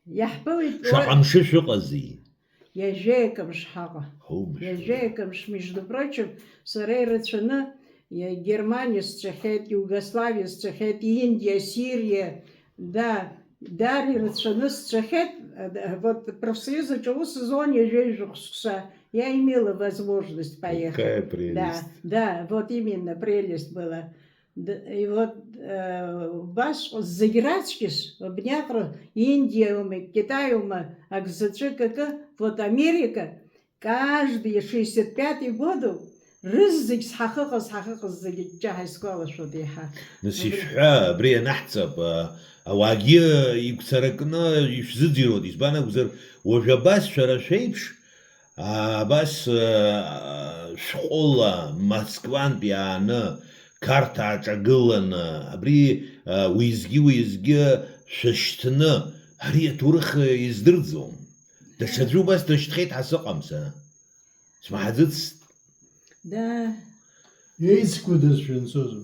يحبوي شقمشي شقزي Я жейком шхага. Я жейком между прочим, сарей рацина, я Германия сцехет, Югославия сцехет, Индия, Сирия, да, Дарья рацина сцехет, вот профсоюза чего сезон я жейжухса, я имела возможность поехать. Какая прелесть. Да, да, вот именно прелесть была. И вот баш загирачкиш, обнякро Индия, Китай, вот Америка, каждые 65 году رزق حقيقة زي جاه سكولا شو ديها نسيشحا بري نحسب أواجي يكسركنا يشزيرو ديس بانا وزر وجباس شرا شيبش بس شغل موسكوان بيانا كارتا جاغلنا بري ويزجي ششتنا هري تورخ يزدرزوم تشدرو بس تشتخيت حسقمسا اسمع حدث да Есть куда французов.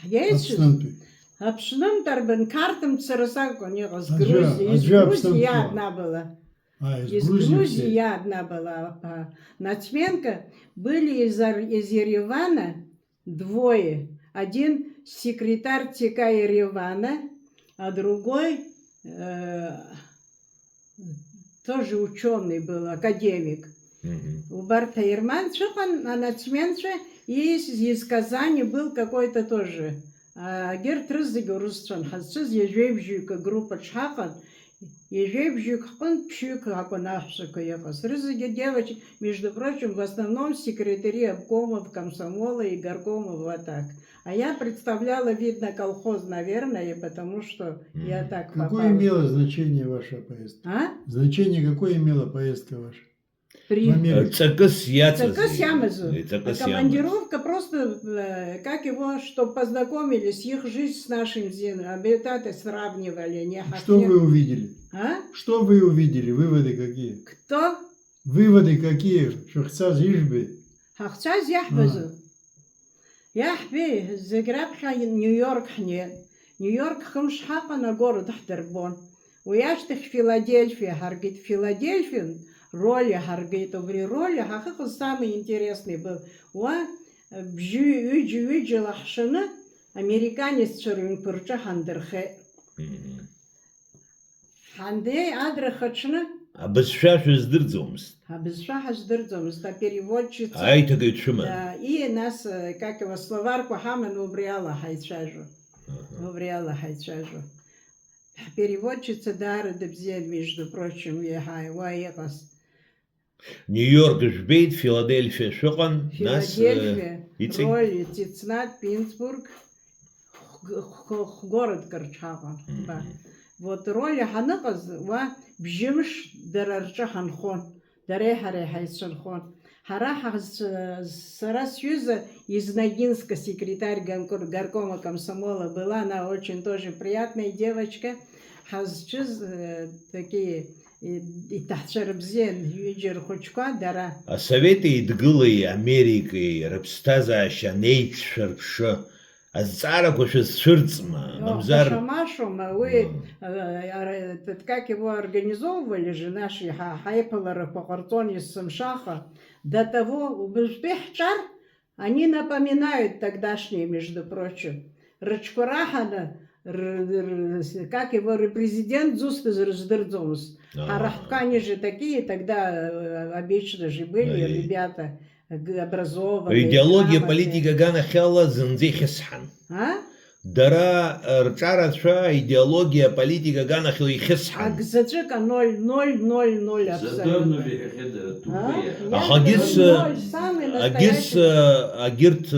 есть Обстампи. обшным тарбен картам царасак у него с А Грузии из джа Грузии я обстампи. одна была Из из Грузии Грузии все. я одна была Нацменко были из Еревана двое один секретарь ЦК Еревана а другой тоже ученый был академик у Барта Ерманчука, а нацменше из Казани был какой-то тоже. Герт Рызыга Русчан Хасыз Ежевжюка группа Чхахан, Ежевжюк Хан Пшюк Хакунахшика Яхас. Рызыга девочек, между прочим, в основном секретари обкомов, комсомола и горкомов вот так. А я представляла, видно, колхоз, наверное, потому что я так попала. Какое имело значение ваша поездка? А? Значение какое имела поездка ваша? Цакас Ямазу. Командировка просто, как его, чтобы познакомились, их жизнь с нашим обитатели сравнивали. Не Что вы увидели? А? Что вы увидели? Выводы какие? Кто? Выводы какие? Шахца Зижби. Хахцаз Яхбазу. Яхби, Заграбха, Нью-Йорк, нет. Нью-Йорк Хамшхака на город Ахтербон. Уяштых Филадельфия, Харгит Филадельфия. Роли Харгейта в роли, а самый интересный был. Бжи лахшина, американец червин пырча хандерхе. Ханде адрахачна. А без шашу сдырдзомс. А без шаха сдырдзомс, а переводчица. А это говорит шума. Да, и нас, как его, словарку Хамен убряла хайчажу. Убряла хайчажу. Переводчица Дара Дебзель, между прочим, ехай, уаекас. Нью-Йорк жбейт, Филадельфия шокан, нас Филадельфия, Роли, Тицнат, Пинсбург, город Карчхава. Вот роли ханаказ, бжимш дарарча ханхон, дарехаре хайсанхон. Харахаз Сарасюза из Ногинска, секретарь горкома комсомола, была она очень тоже приятная девочка. Хазчиз такие и тахчарбзен юджер хочка дара. А советы идгылы Америки, рабстаза шанейт шарпша, а цара кушес ширцма, мамзар. Шамашума, вы как его организовывали же наши хайпелеры по картоне с Самшаха, до того убежбехчар, они напоминают тогдашние, между прочим. Рачкурахана, как его президент Зуст из Раздердзомс. А рахкани же такие тогда обычно же были ребята образованные. Идеология политика Гана Хелла Зензихисхан. А? Дара рчаратша идеология политика Гана Хелла Хисхан. А гзаджика 0,000 абсолютно. Агирт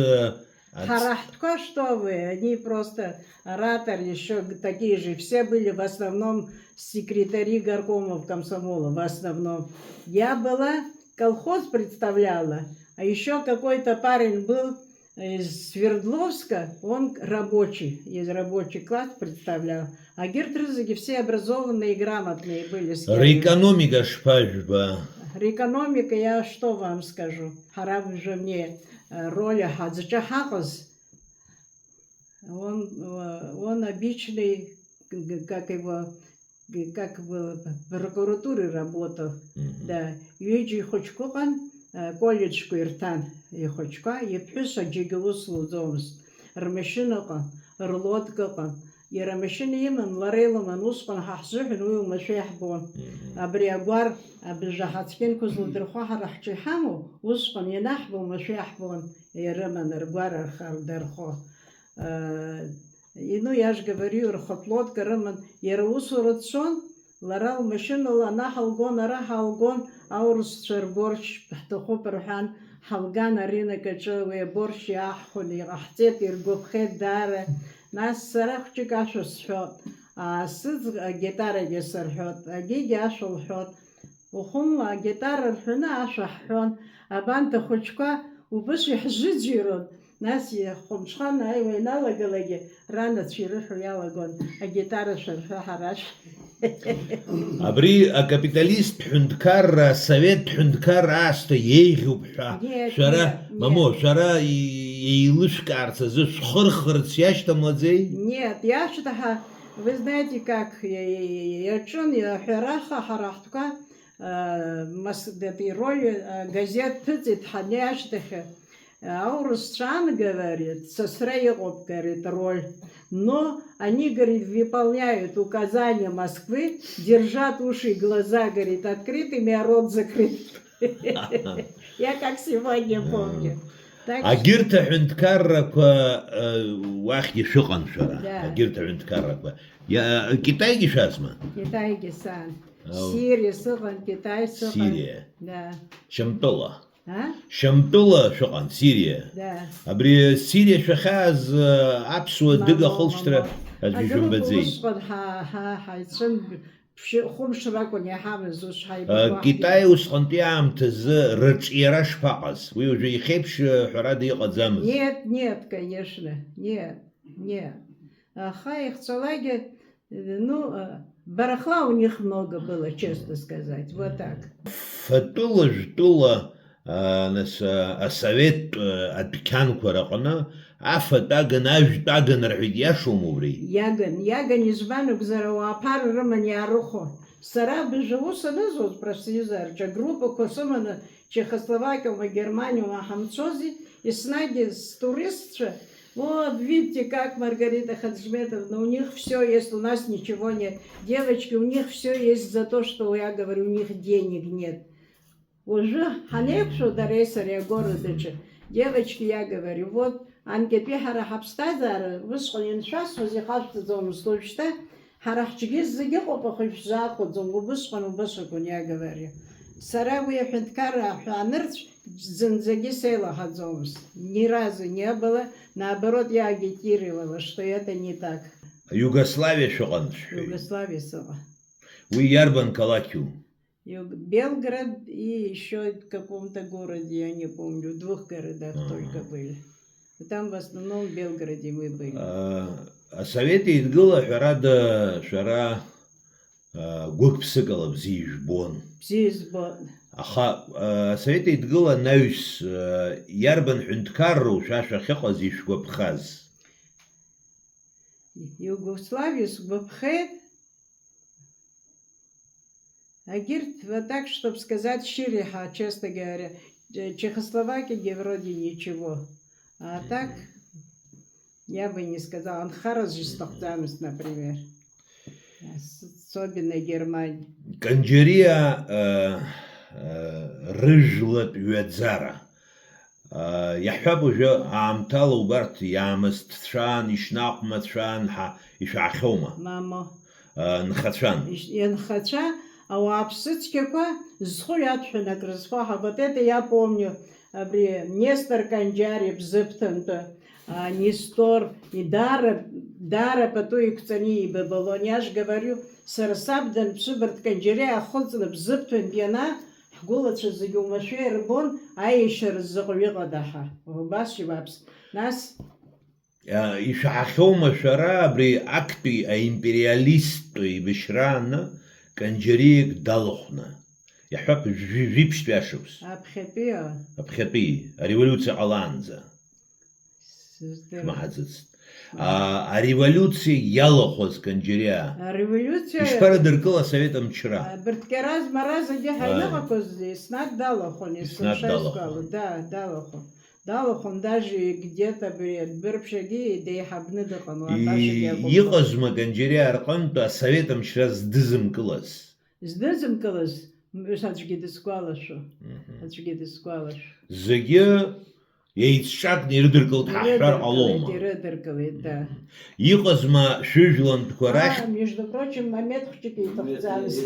Харахтко, что вы, они просто оратор, еще такие же, все были в основном секретари горкомов комсомола, в основном. Я была, колхоз представляла, а еще какой-то парень был из Свердловска, он рабочий, из рабочий класс представлял. А гертрызыги все образованные и грамотные были. Экономика шпажба. Экономика, я что вам скажу, харам же мне. Роля Хадзачахахас, он обычный, как в прокуратуре работал, да, юджи хочкохан, колледж куиртан, и хочка, и плюс аджигавус лудомс, рамешинака, рлоткака, и рамешин имен лареломан успан хахзухин уил машехбон, абриагвар, абжахацкин кузлдерхуха рахчихаму, успан янахбу машехбон, и раман аргвар архардерхо. И ну я же говорю, рхотлотка раман, яраусу родсон, ларал машину ланахалгон, арахалгон, аурус шерборч, тахтохо перхан, ҳалган аринак аҿы уи аборш иааҳхәон, иҟаҳҵеит, иргәаԥхеит даара. Нас сара хәҷык ашәа сҳәот, сыӡ агитарагьы сырҳәот, агьигьы ашәа лҳәот. Уахынла агитара рҳәаны ашәа ҳҳәон, абанҭ ахәыҷқәа убыс иҳжыџьирон. Нас хәымҽхан аиуа иналагалагьы ранацәа ирыҳәо иалагон, агитара шәырҳәы ҳара ашәа. Абри акапиталист ҳәынҭқарра, асовет ҳәынҭқарра аасҭа еиӷьуп ҳәа, шәара, мамо, шәара еилышәкаарц азы шәхырхырц иашьҭамлаӡеи? Нет, иашьҭаҳа, вы знаете как, иаҿын аҳәараха ҳара ҳтәқәа роли газет ҭыҵит ҳани ашьҭахь. Аурысцәан, говорит, сосра иҟоуп, говорит, роль. Но они, говорит, выполняют указания Москвы, держат уши и глаза, говорит, открытыми, а рот закрыт. Я как сегодня помню. Агирҭ аҳәынҭқаррақәа уахьгьы шәыҟан шәара, агирҭ аҳәынҭқаррақәа. Китаигьы шәазма? Китаигьы сан. Сирия сыҟан, Китай сыҟан. Сирия. Да. Шьамтәыла. Шьамтәыла шәыҟан, Сирия. Да. Абри Сирия шәахьааз аԥсуа дыга хылҵшьҭра аӡәы шәымбаӡеит. Ҳаицәын хәымш ракәын иаҳамыз ус Китай усҟантәи аамҭазы рыҿиара шԥаҟаз? Уи уажәы ихеиԥш ҳәарада иҟаӡамызт. Нет, конечно, нет. Аха ихцалагьы, ну, барахла у них много было, честно сказать, вот так. Фатәыла жәтәыла асовет адәқьанқәа раҟны афатә агын, ажәтә агын рҳәеит, иашоума убри? Иаган избан акәзар ауааԥара рыман иаарыхәо. Сара быжа ус анызоз профсоюзаҿы агруппақәа сыманы Чехословакиаума, Германиаума ҳамцози, еснагь туристцәа. Вот, видите, как Маргарита Хаджметовна, у них все есть, у нас ничего нет. Девочки, у них все есть за то, что я говорю, у них денег нет. Уже ханекшу даресаря городача. Девочки, я говорю, вот, анкепи хара хабстазара, вышхолин шас, возихашты зону слушта, харахчигиз загихопа захудзом, вышхон убышакун, я говорю. Сараву я хенткара ханырч, зензаги села хадзомс. Ни разу не было, наоборот, я агитировала, что это не так. Югославия шуған? Югославия села. Вы Ярбан Калакю? Белгород и еще в каком-то городе, я не помню, в 2 городах только были. Там в основном в Белгороде мы были. Асовет идгыла ҳәарада шәара гәык ԥсыкала бзиа ижәбон. Бзиа избон. Аха асовет идгыла анаҩс иарбан ҳәынҭқарроу шәа шәахьыҟаз ишәгәаԥхаз? Югославия сгәаԥхеит. Агирт, вот так, чтобы сказать шириха, честно говоря, Чехословакии вроде ничего. А так, я бы не сказала. Анхара жестокцамость, например. Особенно Германия. Канџьария рыжлатә ҩаӡара. Иаҳҳәап уажәы аамҭала убарҭ иаамысҭцәан, ишнаҟәмацәан, ишәаахьоума? Мамо. Нхацәан. Нхацәа, ауааԥсыцқьақәа зхәы иаҭәҳәан акрызфаҳа. Вот это я помню. Нестор Канџьариа бзыԥҭантәы, Нестор, и Дара пату иқәҵаны ибабалон. Я ж говорю, сара саб данԥшыбарҭ Канџьариа ахыҵны бзыԥҭантә иана, ҳгәылацәа зегьы оумашәа ирбон, аиашьара ззаҟаҩ ыҟадаҳа. Убас ибаԥс. Нас ишәаахьоума шәара абри актәи аимпериалисттәы ибышьрааны Канџьариак далахәны? Иаҳҳәап жәиԥшьтәи ашықәс. Аԥхьатәи, ареволиуциа ҟалаанӡа. Шәмаҳаӡацт. Ареволиуциа иалахәыз Канџьариа ишԥарыдыркыла асовет мчра? Бырҭкьараз маразагьы ҳаиныҟақәаз еснагь далахәын. Да, далахәын. Далахәын, даже где-то бырԥшьагьы деиҳабны дыҟан. Иҟазма Канџьариа рҟынтә асовет мчра здызымкылаз? Здызымкылаз? Аӡәгьы дысгәалашәо. Зегьы Еицҿакны ирыдыркылт ҳаҳҳәар ҟалома. Ирыдыркылеит, да. Иҟазма шәыжәлантәқәа рахь Между прочим, Мамед хәҷык иҭахӡамызт.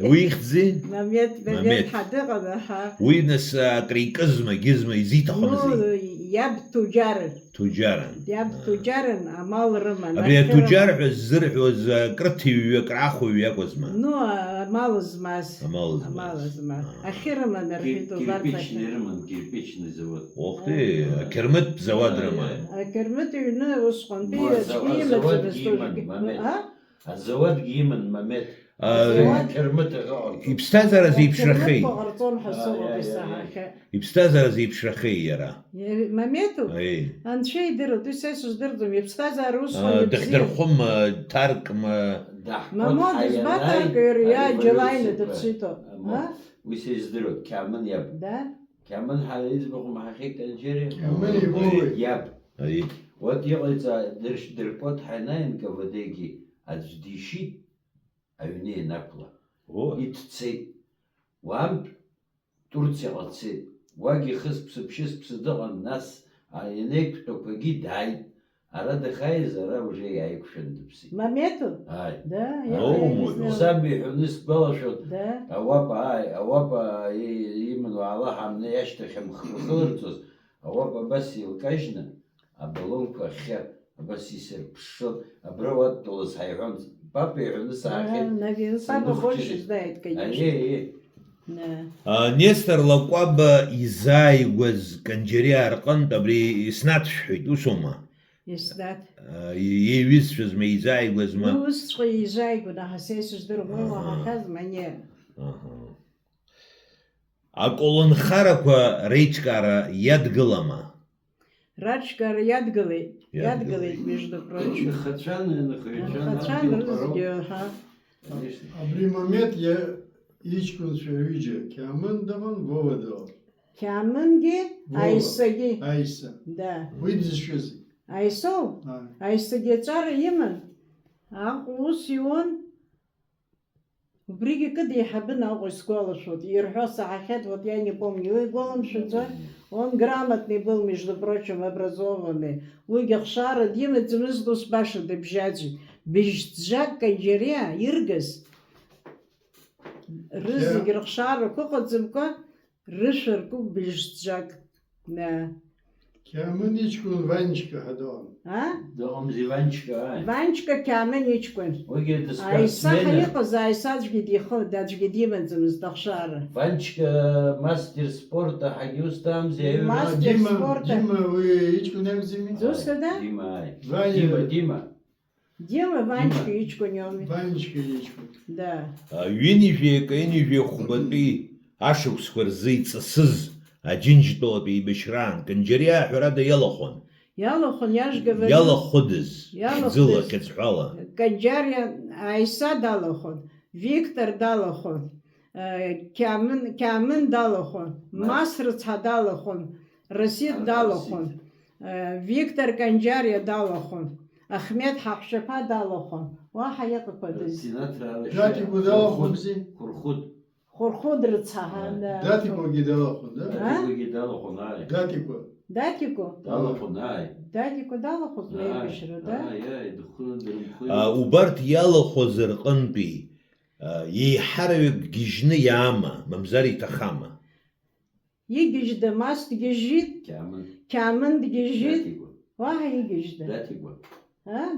уи ихьӡи? Мамед Мамед. ҳадыҟада, ҳа. Уи нас акрикызма, гизма изиҭахымзи. Ну, иаб туџьарын. Туџьаран. Иаб туџьарын амал рыман. Абри атуџьар ҳәа ззырҳәоз крыҭыҩҩы, крахәыҩ иакәызма. Ну, амал змаз. Амал змаз. Амал змаз. Ахьырыман рҳәеит убарҭ ахь. Кирпичный рыман, кирпичный завод. Ух ты, ақьырмыт завод рыман. Акырмыт ҩны усҟантәи Ну, аӡәгьы азауад имаӡамызт. иман, Мамед. А? الزواج جيمن ممات كرمت غار Иԥсҭазаара зеиԥшрахеи. Акырмытқәа ҟарҵон ҳәа сыҟоуп Аи, аи, исаҳахьа. Иԥсҭазаара зеиԥшрахеи иара. Мамеду? Аи. Анцәа идырит, уи са исыздырӡом, иԥсҭазаара усҟан ибзиан. Дахьдырхәым ҭаркма. Мамо дызбаҭаркыр, иа џьалаины дыԥсито. А? ويسيزدرو كامن ياب Да? كامن حاليز بقوم حقيقة الجري كامن يبوي. ياب Аи. вот يغلط درش دربوت حناين كوديجي أجديشي أيوني نقلة О, يتسي وام تورتسي غتسي واجي خص بسبشيس بصدق الناس عينيك توكي داي أراد خايز أرا وجاي عيكشن دبسي Мамеду? هاي Да, я О, не мой знала. سامي حنس بلشت Да. أوابا يمنو الله عمنا يشتخم خلرتوس أوابا بس يلقاجنا أبلونك خير بس يصير بشل أبروات دولس هيعون بابي حنس آخر Наверное, папа больше знает, конечно. أيه Да. Нестор Лакәаба изааигәаз Канџьариаа рҟынтә абри иснаҭшәҳәеит, усоума? Иснат. Иеиҩызцәазма, изааигәазма? Ну, усҵәҟьа изааигәан, аха са исыздыруам, уи уаҳахьазма, не. Аколнхарақәа реиҿкаара иадгылама? Раҷкара иадгылеит. Иадгылеит, между прочим. خدشان Хацәан рызгьы, ҳа. Абри момент я иҷкәын шәаҩыџьа Қьамын дыҟан, Вова дыҟан. Қьамынгьы, Вова. Аисагьы. Аиса. Да. Уи дызшәызи. Аисоу? Аисагьы аҵара иман. Аҟәа ус иуан. Убригьы кыдеиҳабын Аҟәа исгәалашәоит. Ирҳәо саҳахьеит, вот я не помню. Уи игәаламшәаӡои? Он грамотный был, между прочим, образованный. Уигьы хшара димаӡамызт, ус баша дыбжьаӡит. Быжьҭӡак Канџьариа иргаз. Рызегьы рыхшарақәа ыҟаӡамкәа, рышәаркуп быжьҭӡак. Да. Қьамын иҷкәын Ванечка ҳәа дыҟан. А? دغم زيفانشكا Ванечка Қьамын иҷкәын. وجد Аисаха سبورتسمена иҟаз, Аиса аӡәгьы димаӡамызт ахшара. فانشكا ماستر سبورتا حجوز تامزي Мастер Дима, спорта. Дима, уи иҷкәын иакәӡами? Зуста, да? ديما Ваня, ديما Дима Ванечка иҷкәын иоуми. Ванечка иҷкәын. Да. Ҩынҩажәи акаинҩажәи хәбатәи ашықәсқәа рзы иҵасыз Аџьынџьтәылатәи еибашьраан Канџьариаа ҳәарада иалахәын. Иалахәын, иажгаваны. Иалахәыдыз, Иалахәыдыз. хьӡыла, хьыӡҳәала. Канџьариа Аиса далахәын. Виктор далахәын. Қьамын далахәын. Мас рыцҳа далахәын. Расид далахәын. Виктор Канџьариа далахәын. Ахмед ҳаҳәшьаԥа далахәын. Уаҳа иҟақәадаз. سيناترا Датико далахәымзи? خرخود Хурхуд рыцҳа. Датикогьы далахәын, да? داتيكو دالو خناي Датико. Датико? دالو خناي Датико далахәыз меибашьра, да? يا دخول درمخوي Убарҭ иалахәыз рҟынтәи еиҳараҩык гьежьны иаама, мамзар иҭахама? Игьежьда, Мас дгьежьит, كامل Қьамын дгьежьит. داتيكو Уаҳа игьежьда. داتيكو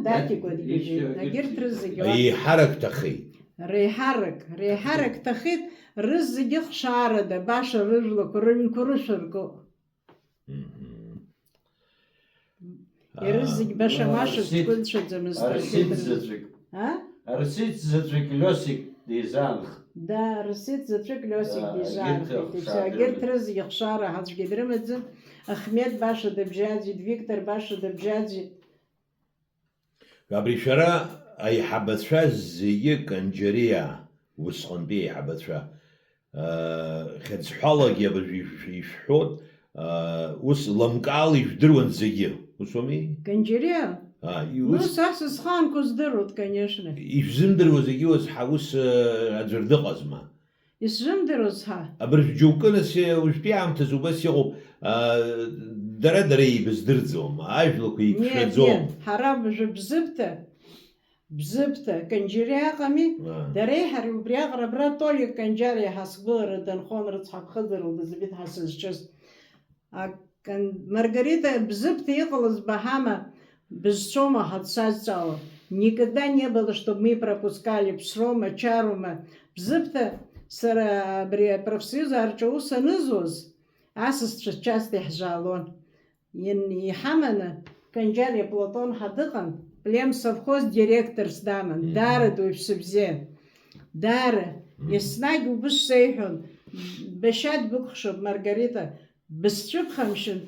Датико дгьежьит. Егьырҭ рызегьы. Еиҳарак ҭахеит. Реиҳарак ҭахеит, рызегьы хшаарада, баша рыжәлақәа, рыҩнқәа рышәыркы. Ирызегьы баша-маша зқәылцәаӡамызт. أرسيت زترك А? أرسيت زترك لوسك ديزانخ Да, Расид заҵәык Лиосик Да, дизаанхеит. егьырҭ Егьырҭ рызегьы хшара аӡәгьы дрымаӡам. Ахмед баша дыбжьаӡит, Виктор баша дыбжьаӡит. Абри шәара аиҳабацәа зегьы Канџьариаа, усҟантәи аиҳабацәа, хьыӡҳәалагьы абыржә ишәҳәоит, ус ламкаала ижәдыруан зегьы, усоуми? Канџьариа? Ну, Ус са сызхаанқәо здыруеит, конечно. ишәзымдыруа зегьы ус аӡәыр дыҟазма. Исзымдыруаз ҳа. Абыржә џьоукы нас уажәтәи аамҭазы убас иҟоуп, дара ибыздырӡом, ажәлақәа Нет, еиқәшәаӡом. нет, ҳара бжа бзыԥҭа Канџьариа ыҟами, дареиҳараҩ убриаҟара абра Толик Канџьариа ҳасгәылара данхон рыцҳа ԥхыӡырла дызбит ҳасызҿыз. Маргарита бзыԥҭа иҟалаз баҳама, бызцома ҳацазҵаауа. Никогда не было, чтобы мы пропускали ԥсрома, чарума. Бзыԥҭа сара абри апрофсоюз арҿаус анызуаз, асасцәа часто иҳжаалон. Иҳаманы Канџьариа Платон ҳадыҟан, Плем совхоз директорс даман, дара дуаҩԥсы бзиа, дара, еснагь убыс сеиҳәон, башьа дбыкәхшоуп Маргарита, бысцәыԥхамшьан,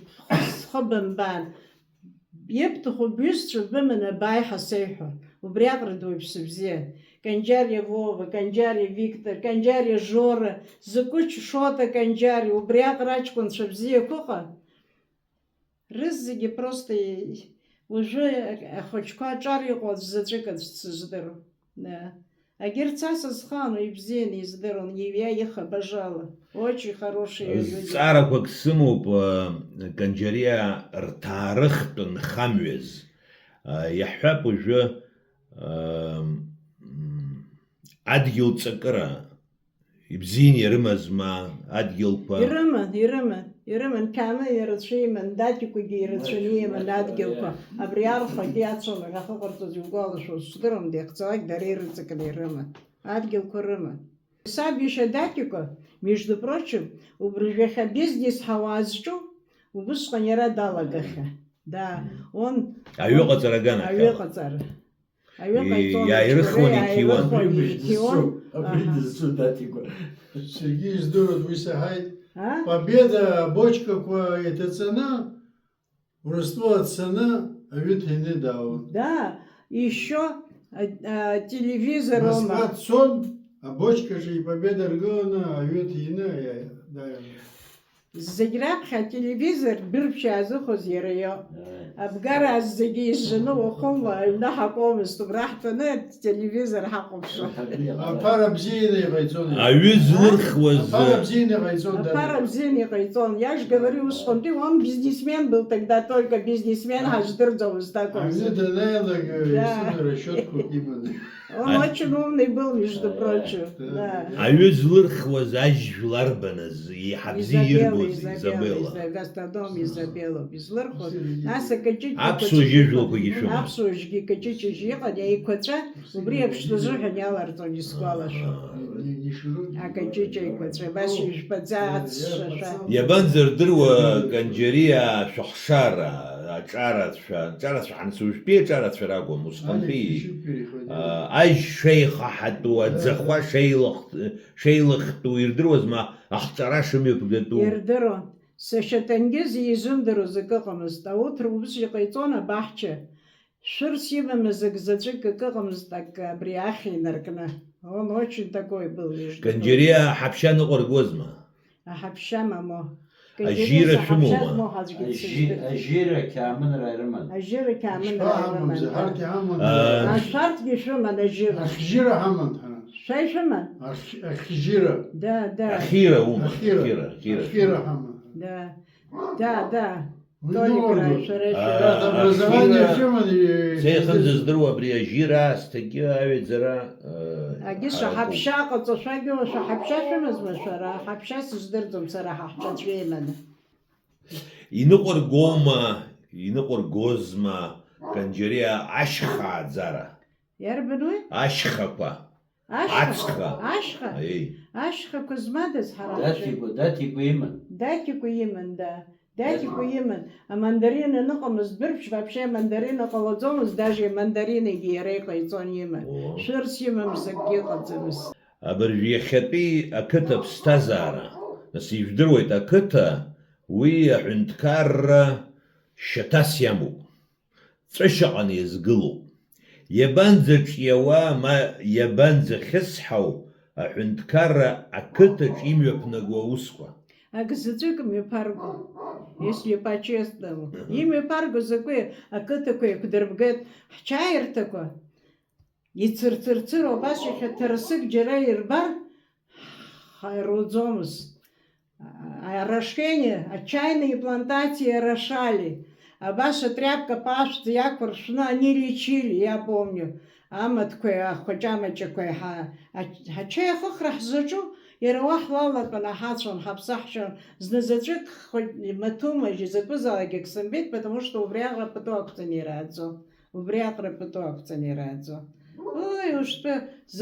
схы бымбан, ибҭаху бҩызцәа быманы бааи ҳәа сеиҳәон, убриаҟара дуаҩԥсы бзиа. Канџьариа Вова, Канџьариа Виктор, Канџьариа Жора, Закәыч Шота Канџьариа, убриаҟара аҷкәынцәа бзиақәа ыҟан. Рызегьы просто уажәы ахәыҷқәа аҿар иҟоу аӡә заҵәык аӡә дсыздыруам. Агьырҭ сасазхану ибзианы издыруан, Евиа ихабажала. Очень хорошие люди. Ҵаарақәак сымоуп Канџьариа рҭаарыхтә нхамҩаз. Иаҳҳәап уажәы адгьылҵакыра ибзианы ирымазма адгьылқәа. Ирыман, Қьамы ирацәа иман, Даҭикәагьы ирацәаны иман адгьылқәа. Абри архәагьы ацәаны ахыҟарҵоз иугәалашәоз сдырам, деихҵалак дара ирыҵакны ирыман. Адгьылқәа рыман. Сабишьа Даҭикәа, между прочим, убыржәахьа бизнес ҳауазҿу, убысҟан иара далагахьа. Да, он Аҩыҟаҵара аганахьала. аҩыҟаҵара. Иааирыхуан иқьиуан. Сергей здорово высыхает. Победа, бочка, это цена, воровство цена, а ведь и не дал. Да, еще телевизор. Москва сон, а бочка же и победа ргона, а ведь и не дал. Зеграбха телевизор бирбшазы хозирайо. Абгара зеги жну охомла нахакомст брахтана телевизор хакомшо. А пара бзины гайцон. Аҩызлырхуаз. Пара бзины гайцон. Пара бзины гайцон. Я же говорю, что он бизнесмен был тогда, только бизнесмен хаждырдзовс такой. А где-то, наверное, расчетку именно. Он очень умный был, между прочим. Да. Аҩызлырхуаз ажәларбаныз иҳабзи ирбоз Изабелла. Гастодом Изабелла безлырхуаз. Аса качичи. Аԥсуа жьыжәлақәагьы шәыман. Аԥсуажәгьы качичи иҟан, еиқәаҵәа, убри аԥшҭазыҳәан иаларҵон исгәалашәо. Акачичи еиқәаҵәа, абас ижәпаӡа ацшашәа. Иабанзырдыруа Канџьариа шәыхшара, аҿарацәа ҳансужәтәи аҿарацәа ракәым, усҟантәи ажь шеихаҳатәу, аӡахәа шеилыхтәу ирдыруазма ахҵара шымҩаԥгатәу. Ирдыруан. Сашьа Ҭенгиз изымдыруаз акы ыҟамызт. Ауҭра убыс иҟаиҵон абаҳча. Шәырц имамыз ак заҵәык акы ыҟамызт, ак абри ахь инаркны. Он очень такой был. Канџьариа ҳаԥшьа ныҟәыргозма? Аҳаԥшьа мамо. Ажьира шәымоума? Ажьира Қьамынра ирыман. Ажьира Қьамынра ирыман. Ашәарҭгьы шәыман ажьира. Ахжира хаман. Шәа ишәыман? Ахжира. Да. Ахира ума. Ахира хаман. Да. Толикра Образование шуман. Сеихынӡа здыруа абри ажьира аасҭагьы аҩаӡара. Агьы шәаҳаԥшьа ҟаҵо шәагьыла шәаҳаԥшьа шәымазма шәара? Аҳаԥшьа сыздырӡом сара ҳаҳҿаҵәы иманы. Иныҟәыргозма Канџьариа ашьхааӡара? Иарбан уи? Ашьхақәа. Ацха. Ашьхақәа змадаз ҳара? Даҭикәа иман. Даҭикәа иман. Амандарин аныҟамыз бырԥш, вообще амандарин ыҟалаӡомызт, даже амандаринагьы иара иҟаиҵон иман. Шәырц имамыз акгьы ыҟаӡамызт. Абыржә иахьатәи ақыҭа ԥсҭазаара. Нас ижәдыруеит ақыҭа уи аҳәынҭқарра шьаҭас иамоуп. Ҵәышьаҟаны иазгылоуп. Иабанӡаҿиауа, ма иабанӡахьысҳау аҳәынҭқарра ақыҭаҿ имҩаԥнагоу аусқәа. Ак заҵәык мҩаԥарго, если по-честному. Имҩаԥарго закәи ақыҭақәа еиқәдырбгеит, ҳчаирҭақәа ицырцырцыруа абас иахьа ҭарасык џьара ирбар ҳаируӡомызт. орошение, чайные плантации орошали. А ваша тряпка пашет, якоршна, они лечили, я помню. Аматкоя, ходжамачакоя, а чай хохрах зачу, и руах лалат панахатшон, хапсахшон, зназаджик, матума, запузала гексамбит, потому что убряга поток-то не радзо. Убряга поток-то не радзо. Ой, уж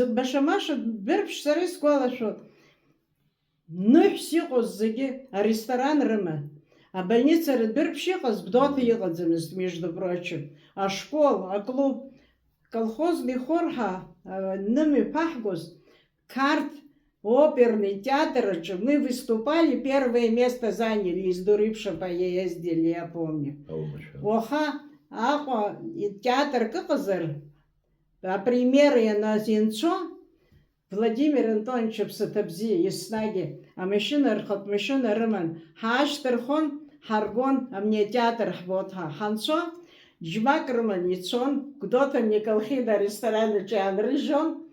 башамаша, бербш сары сквалашот. Ну, психоз заги, а ресторан рыма. А больница бербшихоз бдоты егодзамист, между прочим. А школа, а клуб, колхозный хорха, нами пахгус, карт, оперный театр, мы выступали, первое место заняли, из Дурипша поездили, я помню. Оха, ахо, театр какозер, а примеры на Зинцо, Владимир Антонович Псатабзи, Яснаги, а машина Рыман, Хаштархон, Харгон, а мне театр Хботха, Ханцо, Джмак Рыман, Ницон, кто-то мне колхида ресторана Чан Рыжон,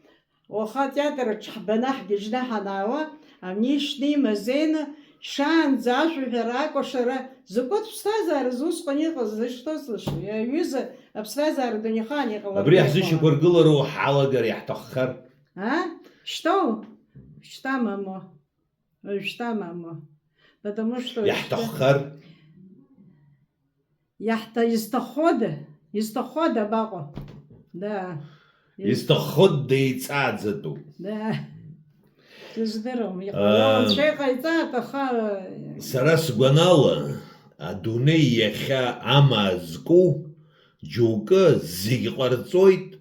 Оха театр Чхбанах Гижна Ханава, а мне шни мазена, Шан, Зашу, Верако, Шара, Закот встазар, Зус понехал, за что слышу? Я вижу, обстазар до неханика. Абрих зичи кургулару халагар яхтахар. А? Что? Что, мамо? Что, мамо? Потому что... Яхтахар. Яхта из дохода, баба. Да. Истоход да и цадзату. Да. Ты здоров. Он шейха и таха... Сарас гуанала, адуней яха амазку, джука зигварцойт,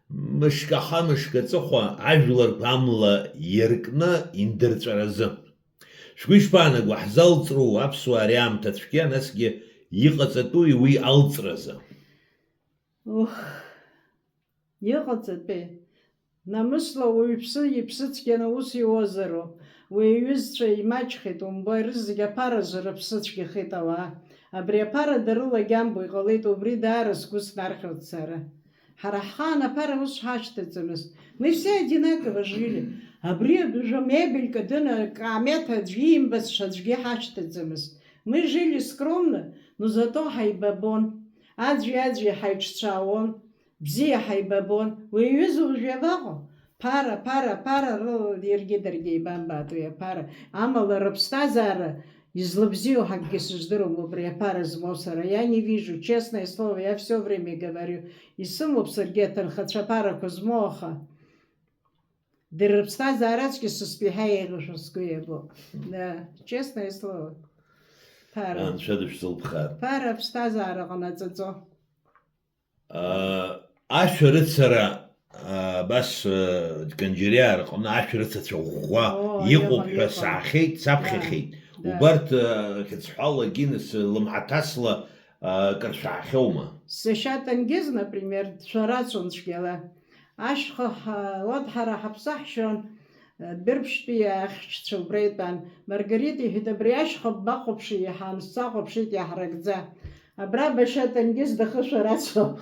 мышкаха мышкацохва, ажлар памла еркна индерцараза. Швишпана гвахзалцру, апсуариам татфке, насге yiqatzatu iwi altzraza. Ух, иҟаҵатәи, намысла уаҩԥсы иԥсыцқьаны ус иозароуп, уи иҩызцәа имаҷхеит, умбои, рызегьы аԥаразы рыԥсыцәгьахеит ауаа. Абри аԥара дарылагьамбо иҟалеит, убри даара сгәы снархьуеит сара. Ҳара ҳхаан аԥара ус ҳашьҭаӡамызт. Мы все одинаково жили. Абри мебелька дына каамеҭ аӡәгьы имбацша аӡәгьы ҳашьҭаӡамызт. Мы жили скромно, но зато ҳаибабон. Аӡәи ҳаиҿцәаауон. Бзиа ҳаибабон. Уи аҩыза уажә иабаҟоу? Ԥара рыла иаргьы даргьы еибамбаат уи аԥара. Амала рыԥсҭазаара излабзиоу ҳакгьы сыздыруам убри аԥара змоу сара. Я не вижу, честное слово, я все время говорю. Исымоуп саргьы аҭынхацәа аԥарақәа змоу аха. Дырыԥсҭазаара аҵкьыс сыспиҳа еиӷьушәа сгәы иабоуп. Да, честное слово. Ԥара. Ԥара аԥсҭазаара ҟанаҵаӡо. Ашәарыцара бас Канџьариаа рҟны ашәарыцацәа ӷәӷәа иҟоуп ҳәа саахьеит, саԥхьахьеит. Убарҭ хьыӡҳәалагьы лымҳаҭасла кыр шәаахьоума? Сашьа Тенгиз, например, дшәарацон цәгьала. Ашьха вот ҳара ҳаԥсаҳшьон Бырбштәи ахьчцәа убра итәан. Маргарита иҳәеит, абри ашьха бахәаԥши иаҳан, сахәаԥшит иаҳракӡа. Абра Башьа Тенгиз дахышәарацәоуп.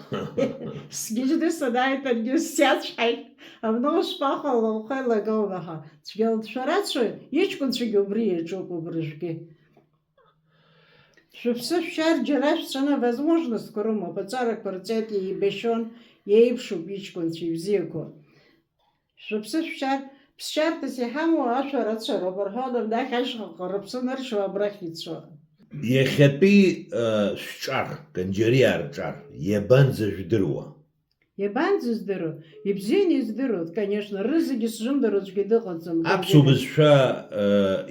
Сгьежьды санааи Тенгиз сиацәҳаит. Абнала шԥаҟало ухы еилагоума? Цәгьала дшәарацәоуит, иҷкәынцәагьы убри иаҿуп убрыжәгьы. Шәыԥсы шәшьар џьара шәцаны возможностқәа рымоуп, аҵарақәа рҵеит, еибашьон, еиԥшуп иҷкәынцәа ибзиақәа. Шәыԥсы шәшьар, ԥсшьарҭас иҳамоу ашәарацәароуп рҳәон, абнахь ашьхаҟа рыԥсы ныршьуа абрахь ицәо. Иахьатәи шәҿар, Канџьариаа рҿар, иабанӡа жәдыруа? Иабанӡа здыруа? Ибзианы издыруеит, конечно, рызегьы сзымдыруа аӡәгьы дыҟаӡам. Аԥсуа бызшәа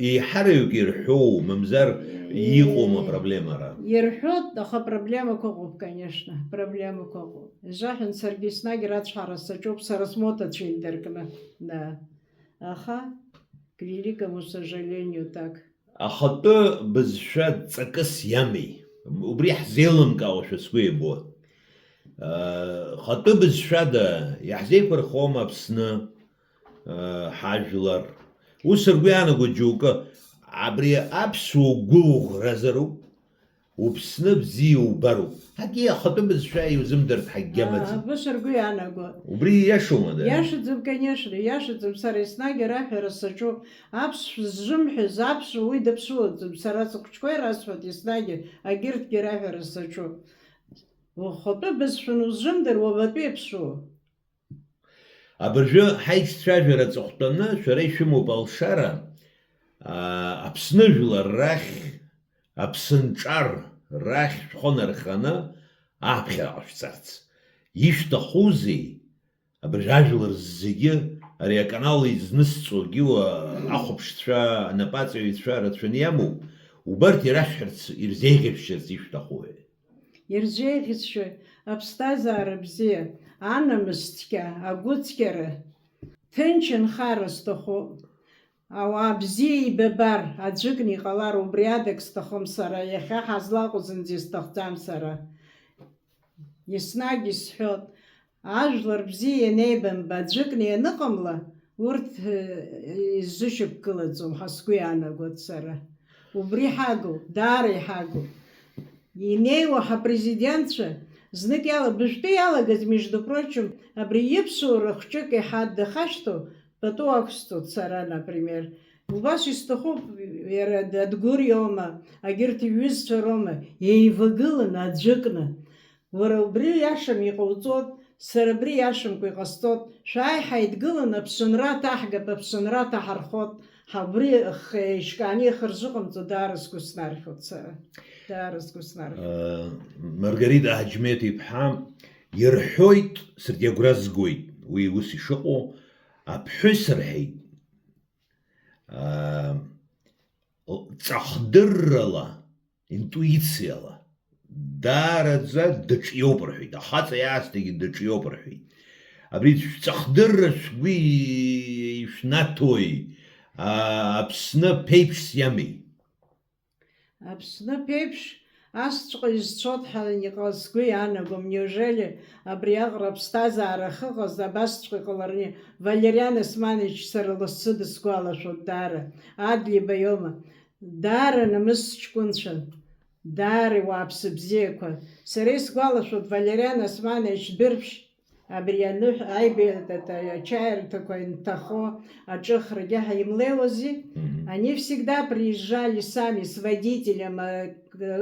еиҳараҩык ирҳәоу, мамзар иҟоума проблемара? Ирҳәоит, аха проблемак ыҟоуп, конечно, проблемак ыҟоуп. Ижаҳәан саргьы еснагь рацәҳара саҿуп, сара смоҭацәа инҭаркны. Да. Аха, к великому сожалению, так. Ахатәы бызшәа ҵакыс иамеи. Убри ҳзеилымкаауашәа сгәы иабоит. Хатәы бызшәада иаҳзеиқәырхома Аԥсны ҳажәлар. Ус ргәы иаанагоит џьоукы абри аԥсуа гәыӷразароуп, уԥсны бзиа убароуп. Ҳагьы ахатәы бызшәа иузымдыртә ҳагьгьы амаӡам. Бышаргу иаанагоит. Убри ииашоума дара? Иашаӡам, конечно, иашаӡам, сара еснагь араҳәара саҿуп. Аԥсшәа зжымҳәаз, аԥсшәа уи даԥсуаӡам. Сара сыхәҷқәа ирасҳәоит еснагь, агьырҭгьы раҳәара саҿуп. Ухатәы бызшәаны узжымдыруа уабатәи иаԥсуа. Абыржәы ҳаиццәажәара аҵыхәтәаны шәара ишәымоуп алшара Аԥсны жәлар рахь, Аԥсынҵәар рахь шәхонарханы аԥхьаҟа шәцарц. Ишәҭахузеи абыржәы ажәлар зегьы ари аканал изнысҵогьы ахәаԥшцәа, анапаҵаҩцәа рацәаны иамоуп. Убарҭ ирашәҳәарц, ирзеиӷьашәшьарц ишәҭахуи? Ирзеиӷьызшәа аԥсҭазаара бзиа, анамысцқьа, агәыцқьара, ҭынч нхара сҭахуп. Ауаа бзиа ибабар, аӡәыкны иҟалар, убри адак сҭахым сара, иахьа ҳазлаҟоу зынӡа исҭахӡам сара. Еснагь исҳәоит, ажәлар бзиа ианеибамба, аӡәыкны ианыҟамла, урҭ изышьақәгылаӡом, ҳа сгәы иаанагоит сара. Убри ҳагоуп, даара иҳагоуп. Инеиуа ҳапрезидентцәа, знык быжәтәы иалагаз, между прочим, абри иԥсуара хәҷык иаҳа дахашьҭоу, пату ақәсҵоит сара, например. Убас исҭахуп, иара дадгәыриоума, агьырҭ иҩызцәа роума, еивагыланы аӡәыкны. Уара убри иашам иҟауҵоит, сара абри иашамкәа иҟасҵоит. Шәааи ҳаидгыланы аԥсынра ҭаҳгап, аԥсынра ҭаҳархот, убри еишькааны ихырзыҟамҵо даара сгәы снархьуеит сара. Даара сгәы снархьуеит. Маргарита Ҳаџьмеҭ-иԥҳа ирҳәоит, саргьы агәра згоит, уи ус ишыҟоу, аԥҳәыс рҳәеит, ҵахдыррала, интуициала, даараӡа дыҿиоуп рҳәеит, ахаҵа иаасҭагьы дыҿиоуп рҳәеит. Абри шәҵахдырра шәгәы ишәнаҭои, Аԥсны ԥеиԥшс иамеи? Аԥсны ԥеиԥш асҵәҟьа изцоит ҳәа иҟаз сгәы иаанагом. Неужели абриаҟара аԥсҭазаара ахыҟаз абасҵәҟьа иҟаларны? Валериан Османович сара лассы дысгәалашәоит даара. Адлиба иоума, даара намыс ҷкәынцәан, даара иуааԥсы бзиақәа. Сара исгәалашәоит Валериан Османович дәырԥшь, абри ачаирҭақәа инҭахо аҿыхрагьы ҳаимлеиуази. Они всегда приезжали сами с водителем,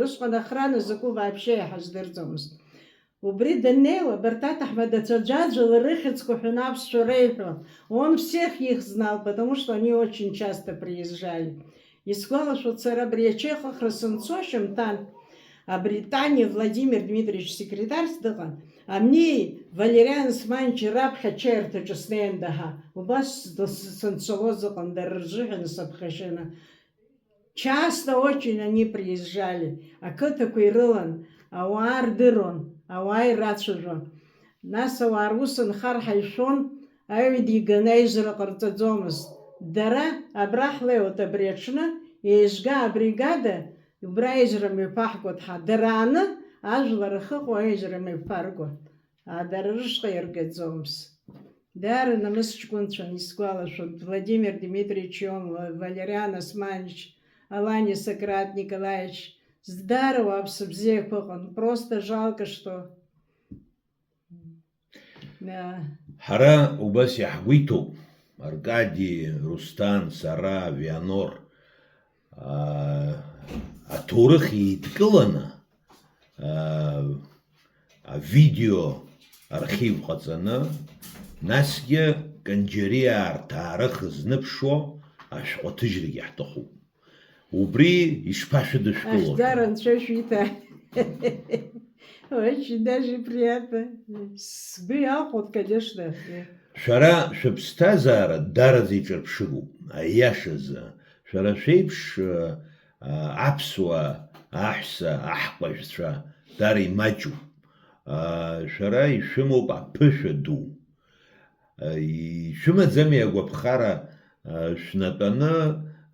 усҟан охрана закәу вообще иҳаздырӡомызт. Убри даннеиуа, Бартат Аҳмадацәаџьаџьала рыхьыӡқәа ҳәаны аԥсшәа реиҳәон. Он всех их знал, потому что они очень часто приезжали. Исгәалашәоит сара абри ачеихыхра санцо шьамҭан, абритания Владимир Дмитриевич секретарс дыҟан. Амни Валериан Османович раԥхьа ачаирҭаҿы снеиндаҳа. Убас санцалоз ыҟан дара рзыҳәан саԥхашьаны. Часто очень они приезжали. Ақыҭақәа ирылан, ауаа рдыруан, ауаа ирацәажәон. Нас ауаа рус нхар ҳаишәон, аҩада иганы аизара ҟарҵаӡомызт. Дара абра ҳлеиуеит абри аҽны, еизга абригада, убра аизара мҩаԥаҳгоит ҳа. Дара аны ажәлар ахыҟоу аизара мҩаԥаргоит. Дара рышҟа иаргаӡомызт. Даара намыс ҷкәынцәан исгәалашәоит. Владимир Дмитриевич иоума, Валериан Османович, Алани Сократ Николаевич. Даара уааԥсы бзиақәа ыҟан. Просто жалко, что... Ҳара убас иаҳгәиҭоуп, Аркади, Рустан, сара, Вианор, аҭоурых еидкыланы, авидео архив ҟаҵаны, насгьы Канџьариаа рҭаарых зныԥшуа ашәҟәаҭыжьрагьы ҳҭахуп. Убри ишԥашәыдышәкыло? Даара анцәа шәиҭа. Очень даже приятно. Сгәы иахәоит, конечно. Шәара шәыԥсҭазаара дараӡа иҿырԥшыгоуп, аиашазы. Шәара шәеиԥш аԥсуа, аҳәса, аҳкәажәцәа даара имаҷуп. Шәара ишәымоуп аԥышәа ду. Ишәымаӡами агәаԥхара шәнатәаны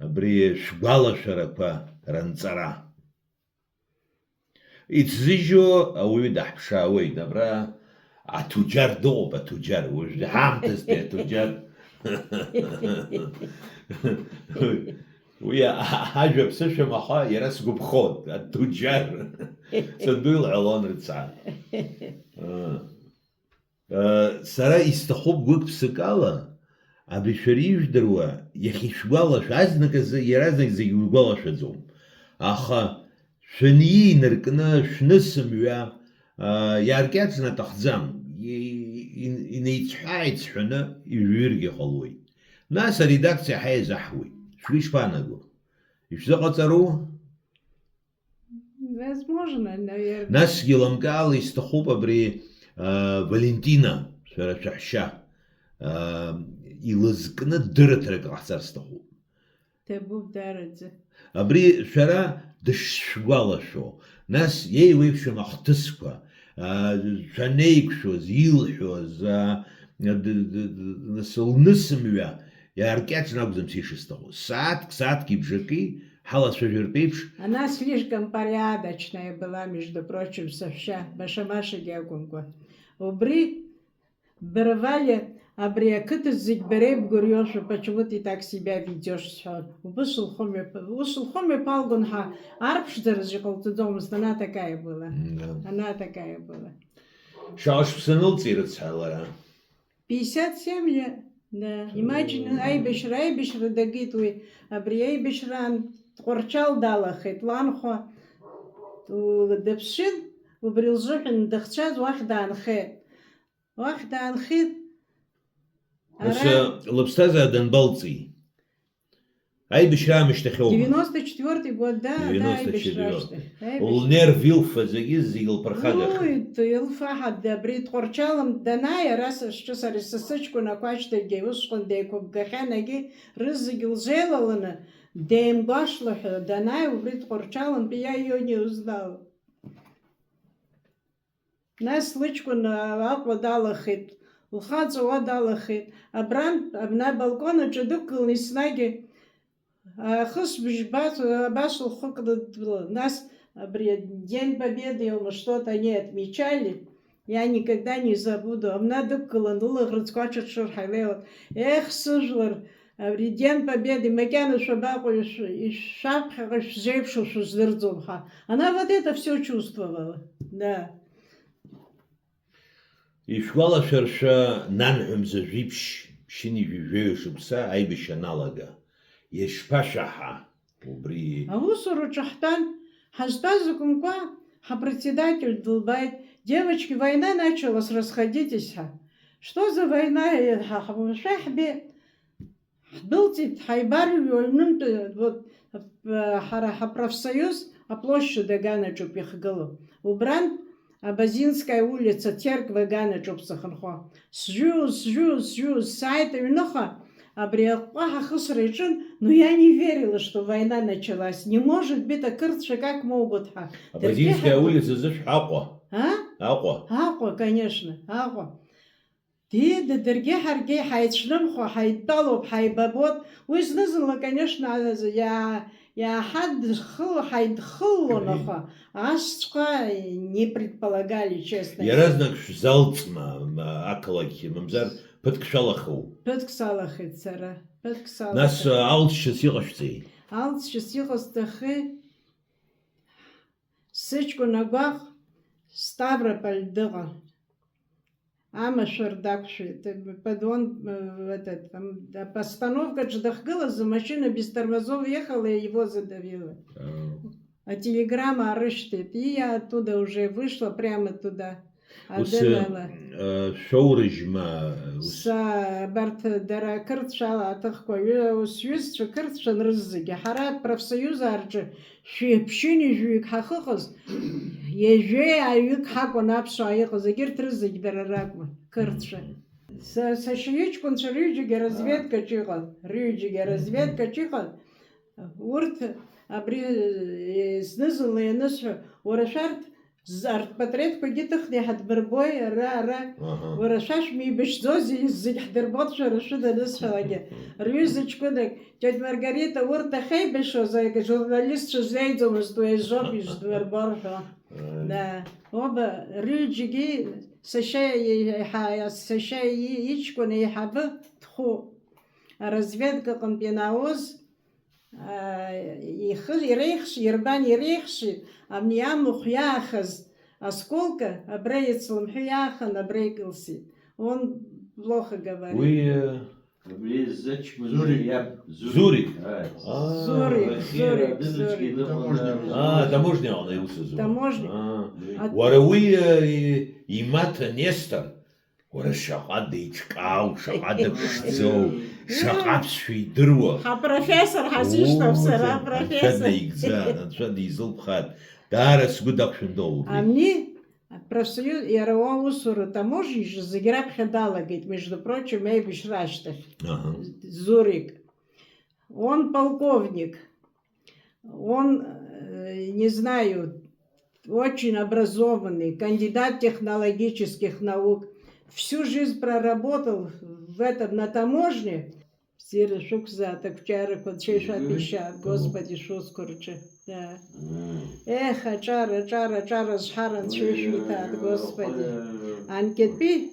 абри шәгәалашәарақәа ранҵара? Иҭзыжьу ауаҩы даҳԥшаауеит, абра аҭуџьар дыҟоуп, аҭуџьар, уажәы ҳаамҭазтәи аҭуџьар. ويا حاجة بسشة محا يرس قبخود التجار صندوق العلان رتسعة سرا يستخوب قوك بسكالة أبي شريف دروا يخي شوالا شازنك يرازنك زي وقالا شزوم أخا شنيي نركنا شنسم ويا ياركاتنا تخزام ينيتحايت حنا يجيرجي خلوي ناس редакция حي زحوي شويش فانقو إيش زقترو Возможно, наверное. ناس يلم قال يستخوب بري فالنتينا شرا شحشا يلزقنا درت رك أحسر استخوب تبو بدارجة. أبري شرا دش شوالا شو ناس يويف شو مختسكوا شنيك شو زيل شو نسل ويا ياركات نقدم سيش استخوب ساعات كيبجكي حالا شجر بيبش Она слишком порядочная была, между прочим, совсем. Башамаша геогунку. Убри брывали, абриакыты зигбереб гурьёшу, почему ты так себя ведешь? Вышел хоме палгунха, арпшдер жикал ты дома, она такая была. Она такая была. شاش بسنل تيرت حالا 57 лет. Да. Imagine, айбешра дагитвы, абри айбешран тқорчал далахет, ланхо, депшин, убрилжухин дахчаз вахда анхет. Вахда анхет. بس لبستازا دنبالتي أي بشرا مشتخوما 94 год, да, да, айбешра. والنير فيلفا زي البرخادخ Ой, ты илфахад, да, брит корчалом, да на раз что сари сосочку на квачте гевушкон декоб гаханаги, рызыгил желалана, дем гашлах, да на брит корчалом, я ее не узнал. Нас лычку на аква дала хит, ухадзу дала хит, а бран на балкона чудукал не снаги, хыс башл хокда нас. День Победы мы что-то не отмечали, я никогда не забуду. Надо колонула грацкачет шурхайлеот. Эх, сужлар, День Победы, макяну шабаку и шапха жевшу шуздырдзумха. Она вот это все чувствовала, да. И школа шерша нанхем за жипш, шини жевшубса, айбиша налага. Ешпашаха, убри. А усуру чахтан. Хаштазукумка, председатель долбает. Девочки, война началась, расходитесь. Что за война? Шахбе. Был тит хайбар, вот профсоюз, а площадь Гана Чупихгалу. Убран, Абазинская улица, церковь Гана Чупсаханхо. Сжу, сайт и виноха. Но я не верила, что война началась. Не может быть, а кыртши как могут. Абазинская улица здесь Аква. А? Аква. Аква, конечно. Аква. Ты да дорогие харги, хайдшнамху, хайдалоб, хайбабот. Вы знали, конечно, я хайдхыл, ашка не предполагали, честно. Я разнак залцма, акалаки, мамзар. Петкшалаху. Петксалахи цара. Петксалахи. Нас алчше силашти. Алчше силастахи. Сычку ногах Ставрополь дыга. Ама шардакши. Подвон этот постановка Дждахгала за машина без тормозов ехала и его задавила. А телеграмма арыштит. И я оттуда уже вышла прямо туда. شورجما برت در کرد شالا تخوی سویس چه کرد شن رزگی حرات профсоюз арچه شیپشینی جویک حقیقز یه جوی ایوک حقو نبش ایقز اگر ترزگی در رقم کرد شن سشیچ کن ریجی разведка چیقل ریجی разведка چیقل ورد ابری سنزل نسخ ورشارت زارت بتريت كجيت خدي حد بربوي را ورشاش مي بش زوزي زي حدر بطش رشدة نسخة لقى ريوزج كده جد مارغريتا ورتا خي بشو زي جورناليست شو زي دومس دوي جوبي جدور برشا да оба рюджиги сашай ичконе хабы тху разведка комбинауз Ирбан ирейхшит, амниаму хяхаз, осколка, абреец ламхяхан, абрейкался. Он плохо говорит. Вы Зурик. Зурик. Зурик. Таможня он явился Зурик. Таможня. Уара имата Нестор. Уара шаҟа деиҿкаау, шаҟа дыԥшӡоу, шаҟа ԥсшәа идыруа. Профессор Хасиштов, сара Анцәа профессор. деигӡан, Анцәа дизылԥхааит. Даара сгәы дақәшәандоуп. Они, профсоюз, ИРО усура таможни же заграбха говорит, между прочим, Эйбиш Раштах, Зурик. Он полковник, он, не знаю, очень образованный, кандидат технологических наук. Всю жизнь проработал на таможне. Сири так вчера, Господи, шускурче. Да. Эх, чара, схаран, швишвитат, Господи. Анкетпи,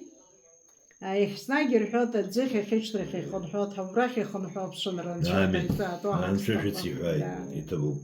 а их снагер хёта, дзехе хичтрехе, хон хёт, хаврахе, хон хёт, шумран, Анцәа шәыцҳәааит, иҭабуп.